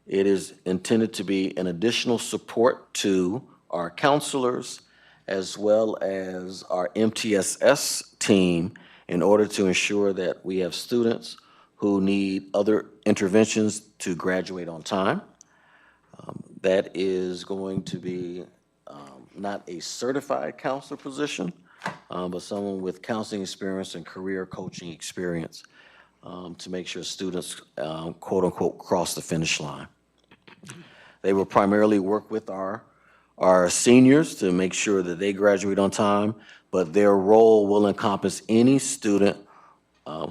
It is intended to be an additional support to our counselors as well as our MTSS team in order to ensure that we have students who need other interventions to graduate on time. That is going to be not a certified counselor position, but someone with counseling experience and career coaching experience to make sure students, quote-unquote, cross the finish line. They will primarily work with our seniors to make sure that they graduate on time, but their role will encompass any student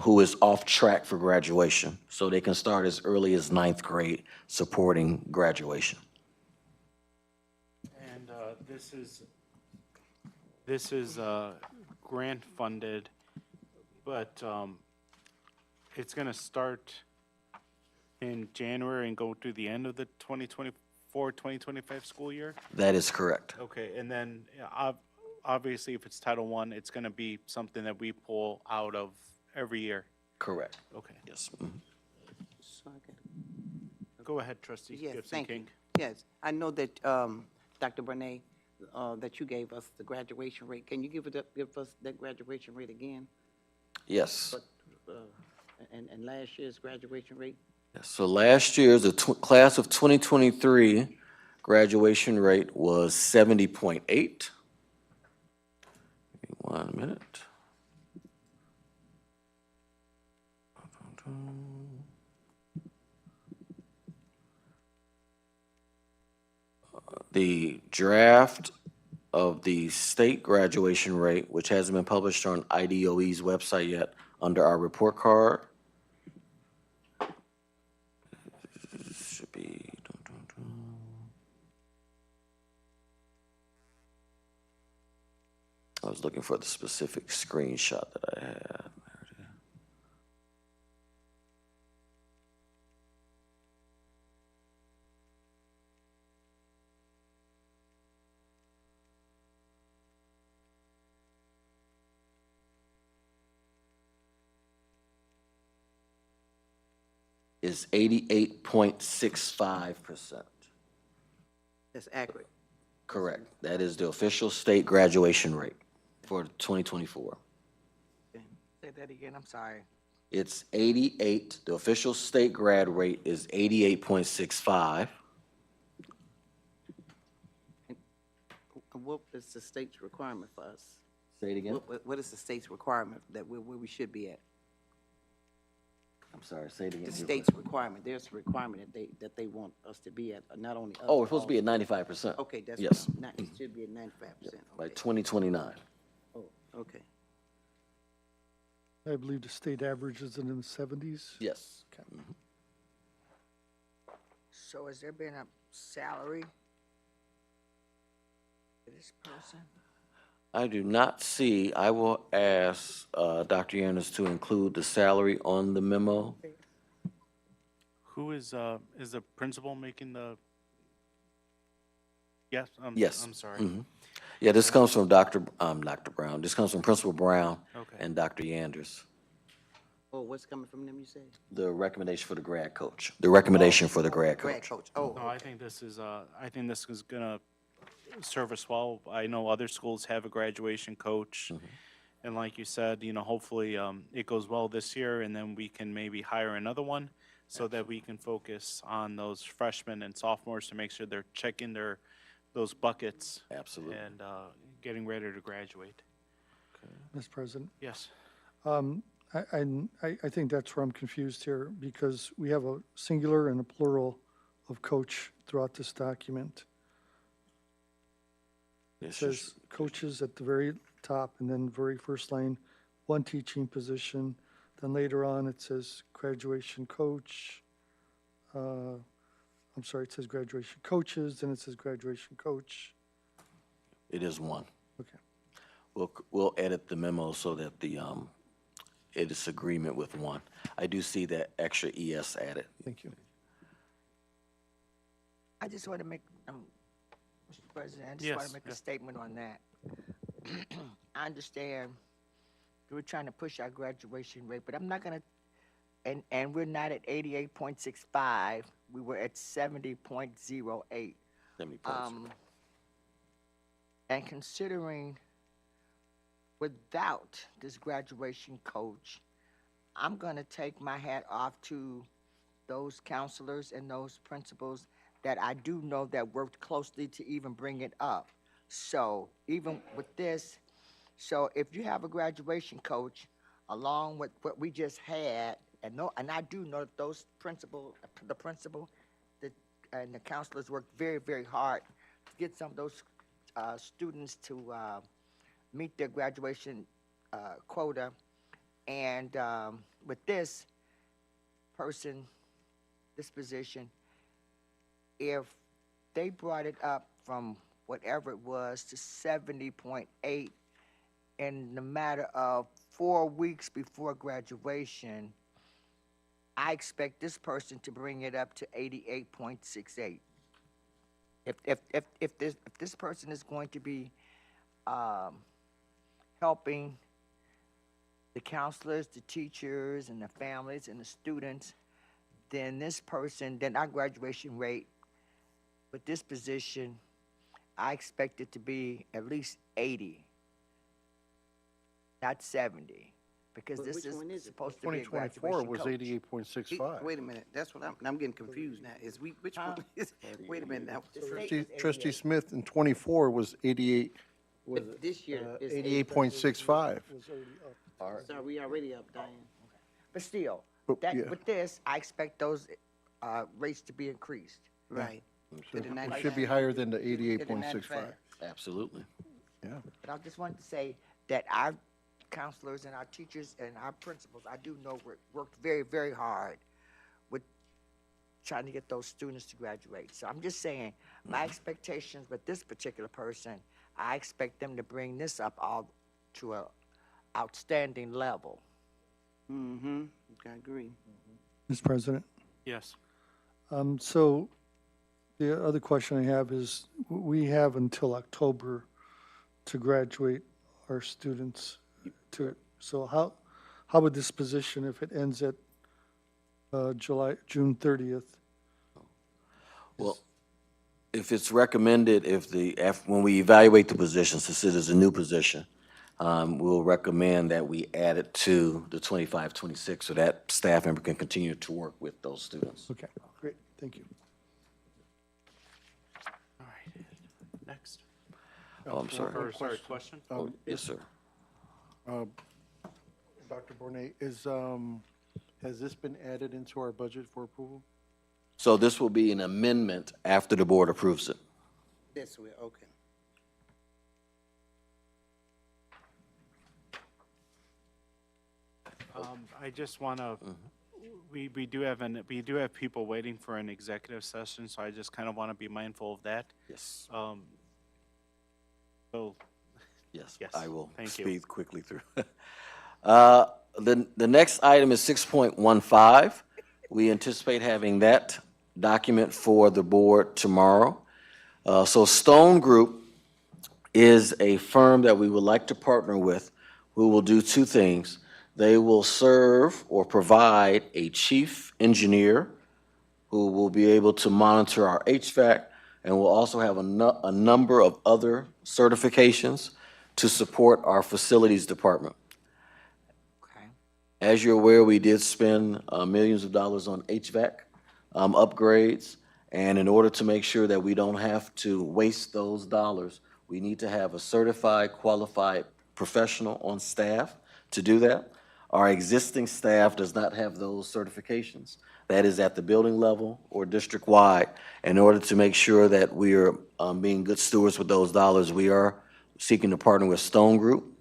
who is off track for graduation, so they can start as early as 9th grade supporting graduation. And this is grant funded, but it's going to start in January and go to the end of the 2024-2025 school year? That is correct. Okay, and then obviously if it's Title I, it's going to be something that we pull out of every year. Correct. Okay. Yes. So I got- Go ahead, trustee Yes, Gibson thank you. King. Yes, I know that, Dr. Bernay, that you gave us the graduation rate. Can you give us that graduation rate again? Yes. And last year's graduation rate? So last year's, the class of 2023 graduation rate was 70.8. Give me 1 minute. The draft of the state graduation rate, which hasn't been published on IDOE's website yet, under our report card, should be. I was looking for the specific screenshot that I had. There it is. Is 88.65%. That's accurate. Correct. That is the official state graduation rate for 2024. Say that again, I'm sorry. It's 88, the official state grad rate is 88.65. What is the state's requirement for us? Say it again. What is the state's requirement that where we should be at? I'm sorry, say it again. The state's requirement, there's a requirement that they want us to be at, not only us. Oh, we're supposed to be at 95%. Okay, that's. Yes. It should be at 95%. By Okay. 2029. Oh, okay. I believe the state average is in the 70s. Yes. So has there been a salary for this person? I do not see, I will ask Dr. Yannis to include the salary on the memo. Who is the principal making the? Yes, Yes. I'm sorry. Mhm. Yeah, this comes from Dr. Brown. This comes from Principal Brown Okay. and Dr. Yanders. Oh, what's coming from them, you say? The recommendation for the grad coach. The recommendation for the grad Grad coach. coach, oh, No, I think this is gonna serve us well. I know other schools have a graduation coach. And like you said, hopefully, it goes well this year and then we can maybe hire another one so that we can focus on those freshmen and sophomores to make sure they're checking those buckets Absolutely. and, getting ready to graduate. Mr. President. Yes. I think that's where I'm confused here, because we have a singular and a plural of coach throughout this document. It says coaches at the very top, and then very first line, one teaching position. Then later on, it says graduation coach. I'm sorry, it says graduation coaches, then it says graduation coach. It is one. Okay. We'll edit the memo so that it is agreement with one. I do see that extra ES added. Thank you. I just want to make, Mr. President, I just want Yes, to make a yeah. statement on that. I understand we're trying to push our graduation rate, but I'm not gonna, and we're not at 88.65, we were at 70.08. 70 points. And considering without this graduation coach, I'm gonna take my hat off to those counselors and those principals that I do know that worked closely to even bring it up. So even with this, so if you have a graduation coach, along with what we just had, and I do know that those the principal, and the counselors worked very, very hard to get some of those students to meet their graduation quota. And with this position, if they brought it up from whatever it was to 70.8 in the matter of 4 weeks before graduation, I expect this person to bring it up to 88.68. If this person is going to be helping the counselors, the teachers, and the families and the students, then our graduation rate with this position, I expect it to be at least 80, not 70, because this Which one is is it? supposed to be a 2024 graduation was coach. 88.65. Wait a minute, that's what I'm getting confused now. Which one is, wait a minute now. Trustee Smith in '24 was 88, This year is 88.65. So we already up, Diane. But still, But, yeah. with this, I expect those rates to be increased. Right. So To the it should be 95. higher than the To the 88.65. 95. Absolutely. Yeah. But I just wanted to say that our counselors and our teachers and our principals, I do know, worked very, very hard with trying to get those students to graduate. So I'm just saying, my expectations with this particular person, I expect them to bring this up all to a outstanding level. Mm-hmm, I agree. Mr. President. Yes. So the other question I have is, we have until October to graduate our students to it. So how would this position, if it ends at June 30th? Well, if it's recommended, when we evaluate the position, since it is a new position, we'll recommend that we add it to the 25-26 so that staff member can continue to work with those students. Okay, great, thank you. All right. Next. Oh, I'm sorry. Sorry, question? Oh, yes, sir. Dr. Bonet, has this been added into our budget for approval? So this will be an amendment after the board approves it. This way, okay. I just want to, we do have people waiting for an executive session, so I just kind of want to be mindful of that. Yes. So, Yes, Yes, I will thank you. speed quickly through. The next item is 6.15. We anticipate having that document for the board tomorrow. So Stone Group is a firm that we would like to partner with who will do two things. They will serve or provide a chief engineer who will be able to monitor our HVAC and will also have a number of other certifications to support our facilities department. Okay. As you're aware, we did spend millions of dollars on HVAC upgrades, and in order to make sure that we don't have to waste those dollars, we need to have a certified, qualified professional on staff to do that. Our existing staff does not have those certifications. That is at the building level or district-wide. In order to make sure that we are being good stewards with those dollars, we are seeking to partner with Stone Group.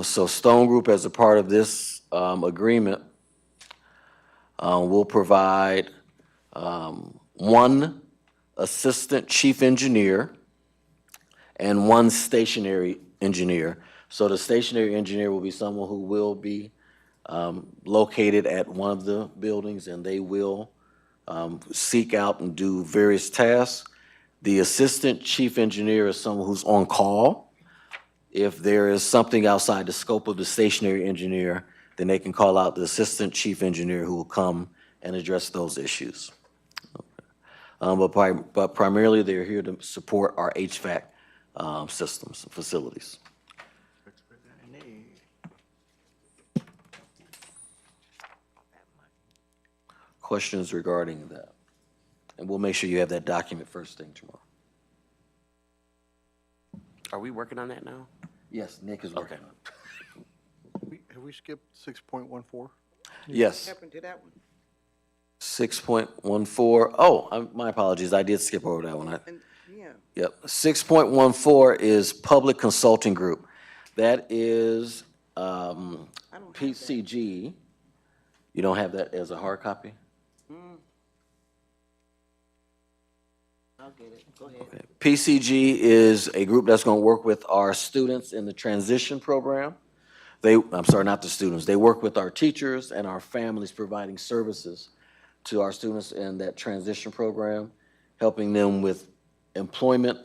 So Stone Group, as a part of this agreement, will provide one assistant chief engineer and one stationary engineer. So the stationary engineer will be someone who will be located at one of the buildings, and they will seek out and do various tasks. The assistant chief engineer is someone who's on call. If there is something outside the scope of the stationary engineer, then they can call out the assistant chief engineer who will come and address those issues. But primarily, they're here to support our HVAC systems and facilities. Questions regarding that? And we'll make sure you have that document first thing tomorrow. Are we working on that now? Yes, Nick is working Okay. on it. Have we skipped 6.14? Yes. Happened to that one? 6.14, oh, my apologies, I did skip over that one. And, yeah, Yep. 6.14 is Public Consulting Group. That is don't have that. PCG. You don't have that as a hard copy? I'll get it. Go ahead. PCG is a group that's going to work with our students in the transition program. I'm sorry, not the students. They work with our teachers and our families providing services to our students in that transition program, helping them with employment,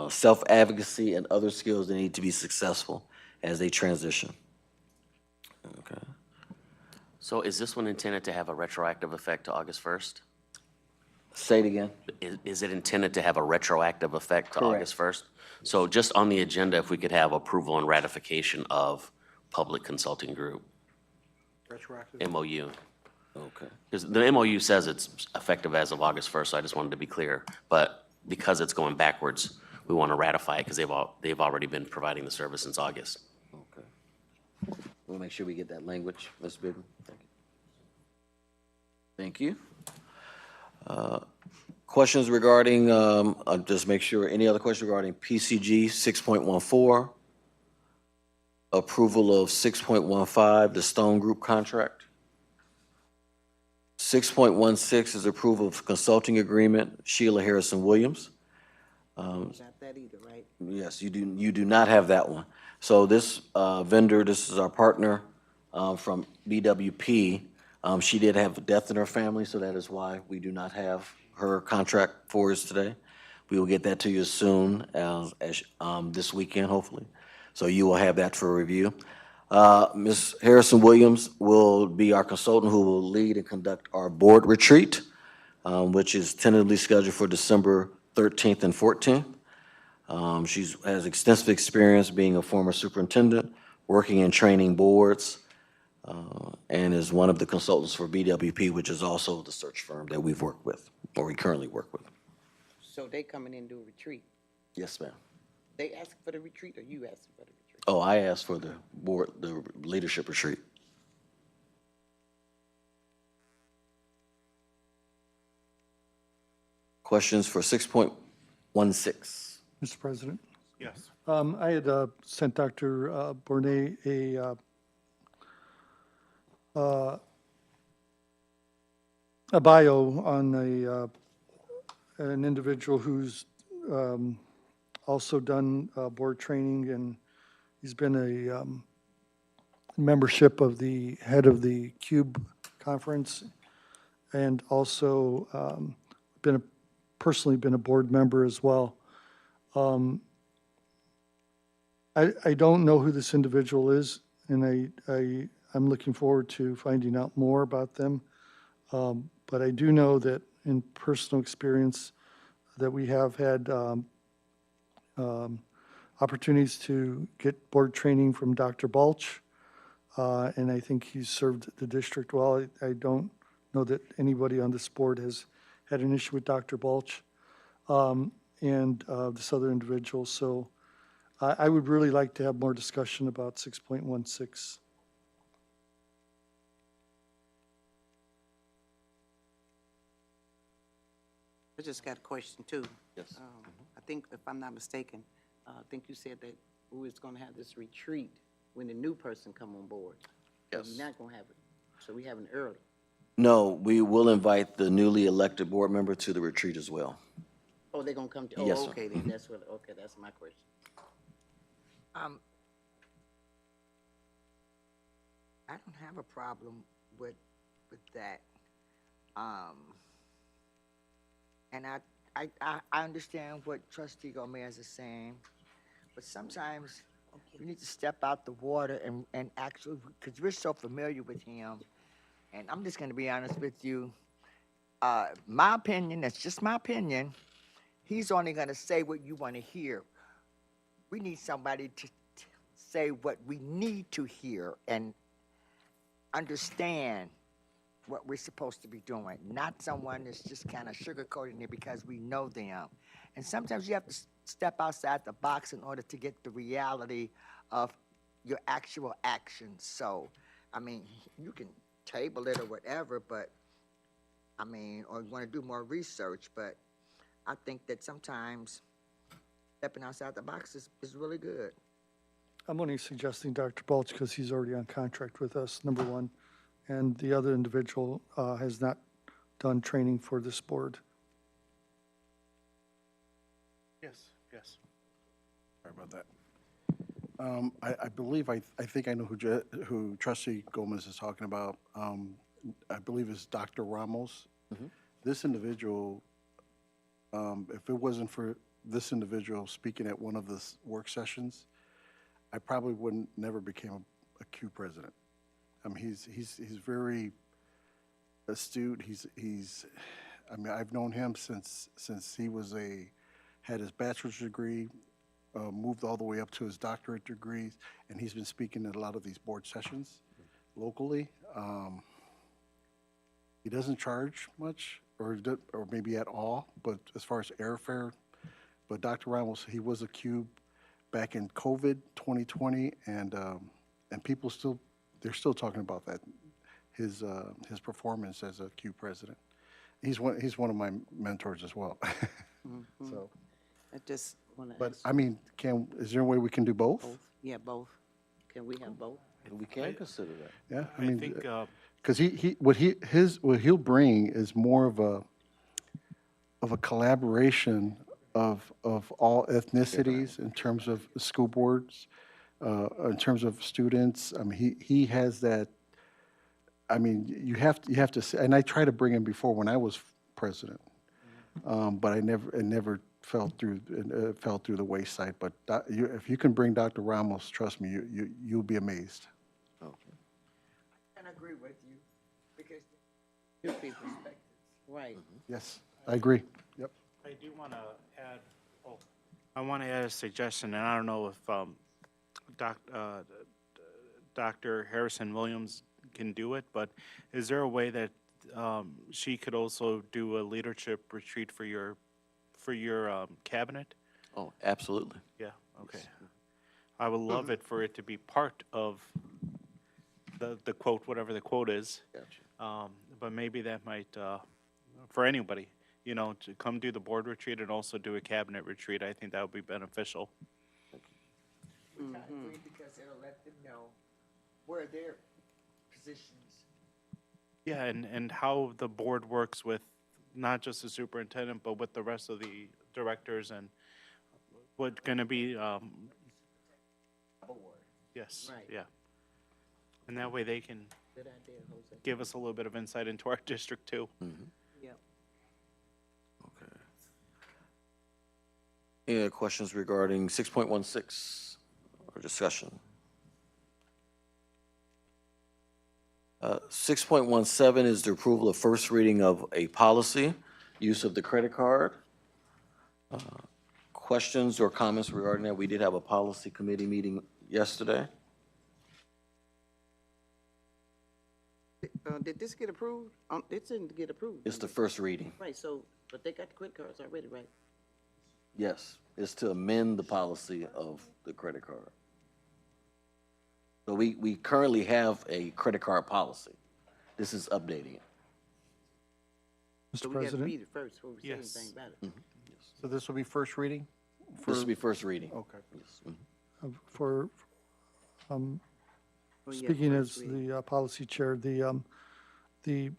self-advocacy, and other skills they need to be successful as they transition. Okay. So is this one intended to have a retroactive effect to August 1st? Say it again. Is it intended to have a retroactive effect to Correct. August 1st? So just on the agenda, if we could have approval and ratification of Public Consulting Group, Retroactive? MOU. Okay. Because the MOU says it's effective as of August 1st, so I just wanted to be clear. But because it's going backwards, we want to ratify it because they've already been providing the service since August. Okay. We'll make sure we get that language, Ms. Bigby. Thank you. Questions regarding, just make sure, any other questions regarding PCG 6.14? Approval of 6.15, the Stone Group contract? 6.16 is approval of consulting agreement, Sheila Harrison Williams. Not that either, right? Yes, you do not have that one. So this vendor, this is our partner from BWP. She did have a death in her family, so that is why we do not have her contract for us today. We will get that to you as soon as this weekend, hopefully. So you will have that for review. Ms. Harrison Williams will be our consultant who will lead and conduct our board retreat, which is tentatively scheduled for December 13th and 14th. She has extensive experience being a former superintendent, working and training boards, and is one of the consultants for BWP, which is also the search firm that we've worked with, or we currently work with. So they coming in to do a retreat. Yes, ma'am. They asking for the retreat or you asking for the retreat? Oh, I asked for the board, the leadership retreat. Questions for 6.16? Mr. President. Yes. I had sent Dr. Bournet a bio on an individual who's also done board training, and he's been a membership of the head of the CUBE conference, and also personally been a board member as well. I don't know who this individual is, and I'm looking forward to finding out more about them. But I do know that in personal experience that we have had opportunities to get board training from Dr. Balch, and I think he's served the district well. I don't know that anybody on this board has had an issue with Dr. Balch and this other individual. So I would really like to have more discussion about 6.16. I just got a question too. Yes. I think, if I'm not mistaken, I think you said that we was gonna have this retreat when the new person come on board. Yes. We're not gonna have it, so we having it early. No, we will invite the newly elected board member to the retreat as well. Oh, they gonna come to, Yes, oh, sir. okay, then, that's what, okay, that's my question. I don't have a problem with that. And I understand what Trustee Gomez is saying, but sometimes you need to step out the water and actually, because we're so familiar with him, and I'm just gonna be honest with you, my opinion, that's just my opinion, he's only gonna say what you wanna hear. We need somebody to say what we need to hear and understand what we're supposed to be doing, not someone that's just kind of sugarcoating it because we know them. And sometimes you have to step outside the box in order to get the reality of your actual actions. So, I mean, you can table it or whatever, but, I mean, or you want to do more research, but I think that sometimes stepping outside the box is really good. I'm only suggesting Dr. Balch because he's already on contract with us, number one. And the other individual has not done training for this board. Yes, yes. Sorry about that. I believe, I think I know who trustee Gomez is talking about. I believe it's Dr. Ramos. This individual, if it wasn't for this individual speaking at one of the work sessions, I probably wouldn't, never became a Q president. He's very astute. I mean, I've known him since he had his bachelor's degree, moved all the way up to his doctorate degrees, and he's been speaking at a lot of these board sessions locally. He doesn't charge much, or maybe at all, but as far as airfare, but Dr. Ramos, he was a Q back in COVID 2020, and people they're still talking about that, his performance as a Q president. He's one of my mentors as well. So, I just want to but ask. I mean, is there a way we can do both? Both? Yeah, both. Can we have both? We can consider that. Yeah, I I mean, think, because what he'll bring is more of a collaboration of all ethnicities in terms of school boards, in terms of students. I mean, he has that. I mean, you have to say, and I tried to bring him before when I was president, but it never fell through the wayside. But if you can bring Dr. Ramos, trust me, you'll be amazed. And I agree with you, because Two perspectives. Right. Yes, I agree. Yep. I do want to add, I want to add a suggestion, and I don't know if Dr. Harrison Williams can do it, but is there a way that she could also do a leadership retreat for your cabinet? Oh, absolutely. Yeah, okay. I would love it for it to be part of the quote, whatever the quote is. Gotcha. But maybe that might, for anybody, to come do the board retreat and also do a cabinet retreat, I think that would be beneficial. I agree, because it'll let them know where their positions. Yeah, and how the board works with not just the superintendent, but with the rest of the directors and what's going to be, yes, Right. yeah. And that way they can Good idea, Jose. give us a little bit of insight into our district too. Yep. Okay. Any other questions regarding 6.16 or discussion? 6.17 is the approval of first reading of a policy, use of the credit card. Questions or comments regarding that? We did have a policy committee meeting yesterday. Did this get approved? It didn't get approved. It's the first reading. Right, so, but they got the credit cards already, right? Yes, it's to amend the policy of the credit card. So we currently have a credit card policy. This is updating it. So Mr. we got to President, read it first before we say Yes. anything about it. So this will be first reading? This will be first reading. Okay. Yes. Mhm. for, Oh, yeah, speaking first as reading. the policy chair, the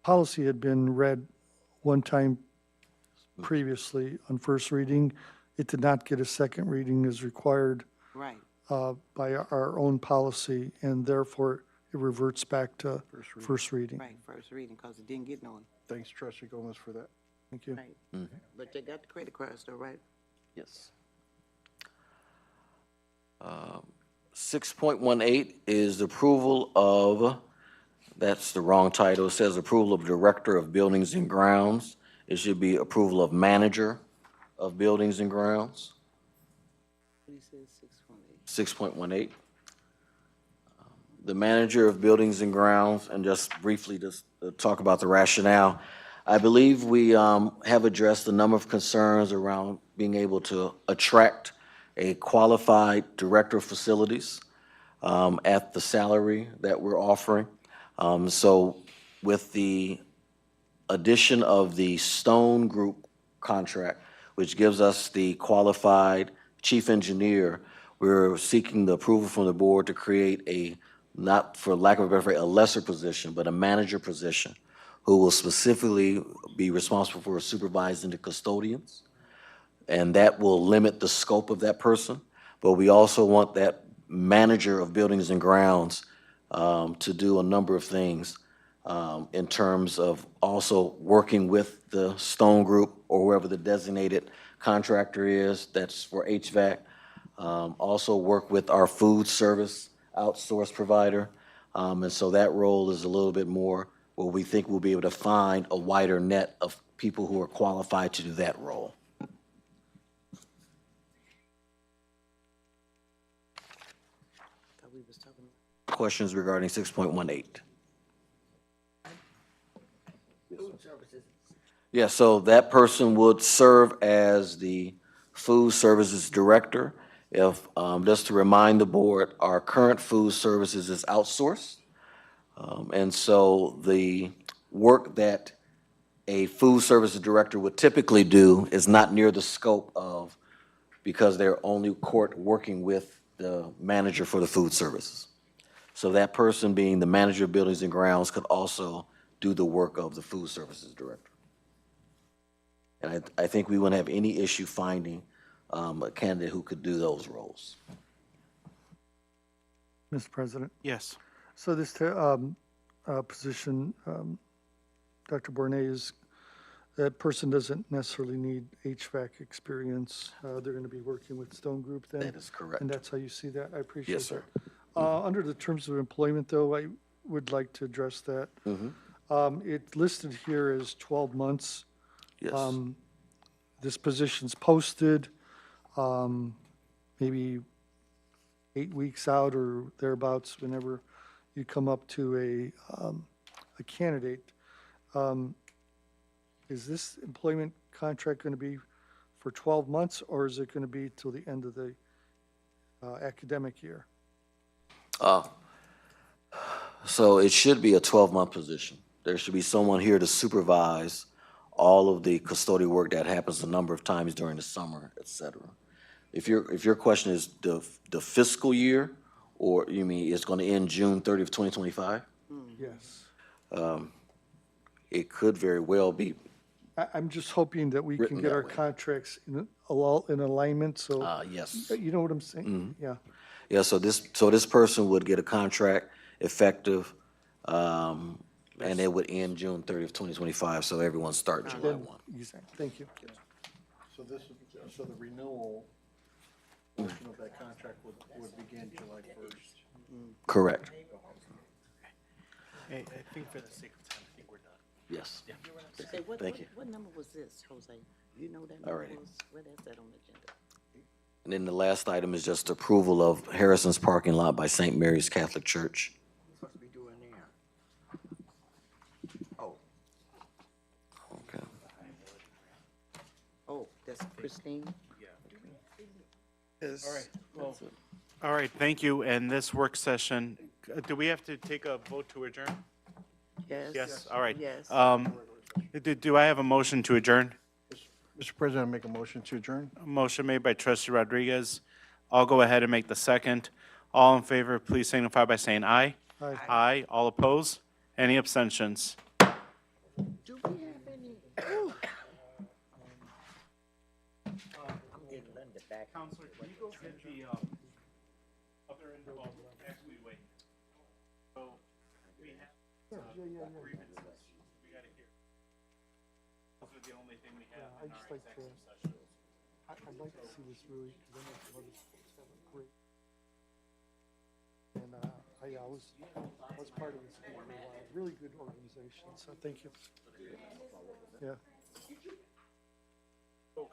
policy had been read one time previously on first reading. It did not get a second reading as required Right, by our own policy, and therefore it reverts back to first reading. right, first reading, because it didn't get no one. Thanks, trustee Gomez, for that. Thank you. Right. But they got the credit cards though, right? Yes. 6.18 is the approval of, that's the wrong title. It says approval of Director of Buildings and Grounds. It should be approval of Manager of Buildings and Grounds. What he says, 6.8. 6.18. The Manager of Buildings and Grounds, and just briefly talk about the rationale. I believe we have addressed a number of concerns around being able to attract a qualified director of facilities at the salary that we're offering. So with the addition of the Stone Group contract, which gives us the qualified chief engineer, we're seeking the approval from the board to create a, not for lack of a better phrase, a lesser position, but a manager position, who will specifically be responsible for supervising the custodians. And that will limit the scope of that person. But we also want that manager of buildings and grounds to do a number of things in terms of also working with the Stone Group or whoever the designated contractor is that's for HVAC. Also work with our food service outsource provider. And so that role is a little bit more where we think we'll be able to find a wider net of people who are qualified to do that role. Questions regarding 6.18? Yeah, so that person would serve as the food services director. If, just to remind the board, our current food services is outsourced. And so the work that a food services director would typically do is not near the scope of, because they're only working with the manager for the food services. So that person, being the manager of buildings and grounds, could also do the work of the food services director. And I think we wouldn't have any issue finding a candidate who could do those roles. Mr. President, Yes. so this position, Dr. Bornay, is, that person doesn't necessarily need HVAC experience. They're going to be working with Stone Group then? That is correct. And that's how you see that? I appreciate Yes, that. sir. Under the terms of employment, though, I would like to address that. It listed here as 12 months. Yes. This position's posted, maybe 8 weeks out or thereabouts, whenever you come up to a candidate. Is this employment contract going to be for 12 months, or is it going to be till the end of the academic year? So it should be a 12-month position. There should be someone here to supervise all of the custodial work that happens a number of times during the summer, et cetera. If your question is the fiscal year, or you mean it's going to end June 30th, 2025? Yes. It could very well be. I'm just hoping that we Written can get that our way. contracts in alignment, so, Yes. you know what I'm saying? Yeah. Yeah, so this person would get a contract effective, and it would end June 30th, 2025, so everyone start July 1. Exactly. Thank you. So this, so the renewal portion of that contract would begin July 1st. Correct. I think for the sake of time, I think we're done. Yes. Say, Thank you. What number was this, Jose? You know that All number righty. was, where that's at on the agenda? And then the last item is just approval of Harrison's parking lot by St. Mary's Catholic Church. Supposed to be doing there. Oh, Okay. Oh, that's Christine? All right, thank you. And this work session, do we have to take a vote to adjourn? Yes. Yes, all right. Yes. Do I have a motion to adjourn? Mr. President, I make a motion to adjourn. A motion made by trustee Rodriguez. I'll go ahead and make the second. All in favor, please signify by saying aye. Aye. Aye. All opposed? Any abstentions? do we have any? Counselor, can you go get the other end of actually wait? So we have grievances. We gotta hear. Those are the only thing we have I in just our like to, executive session. I'd like to see this really, because I know some other schools have a great. And I was part of this for a while, really good organization, so thank you. Yeah. So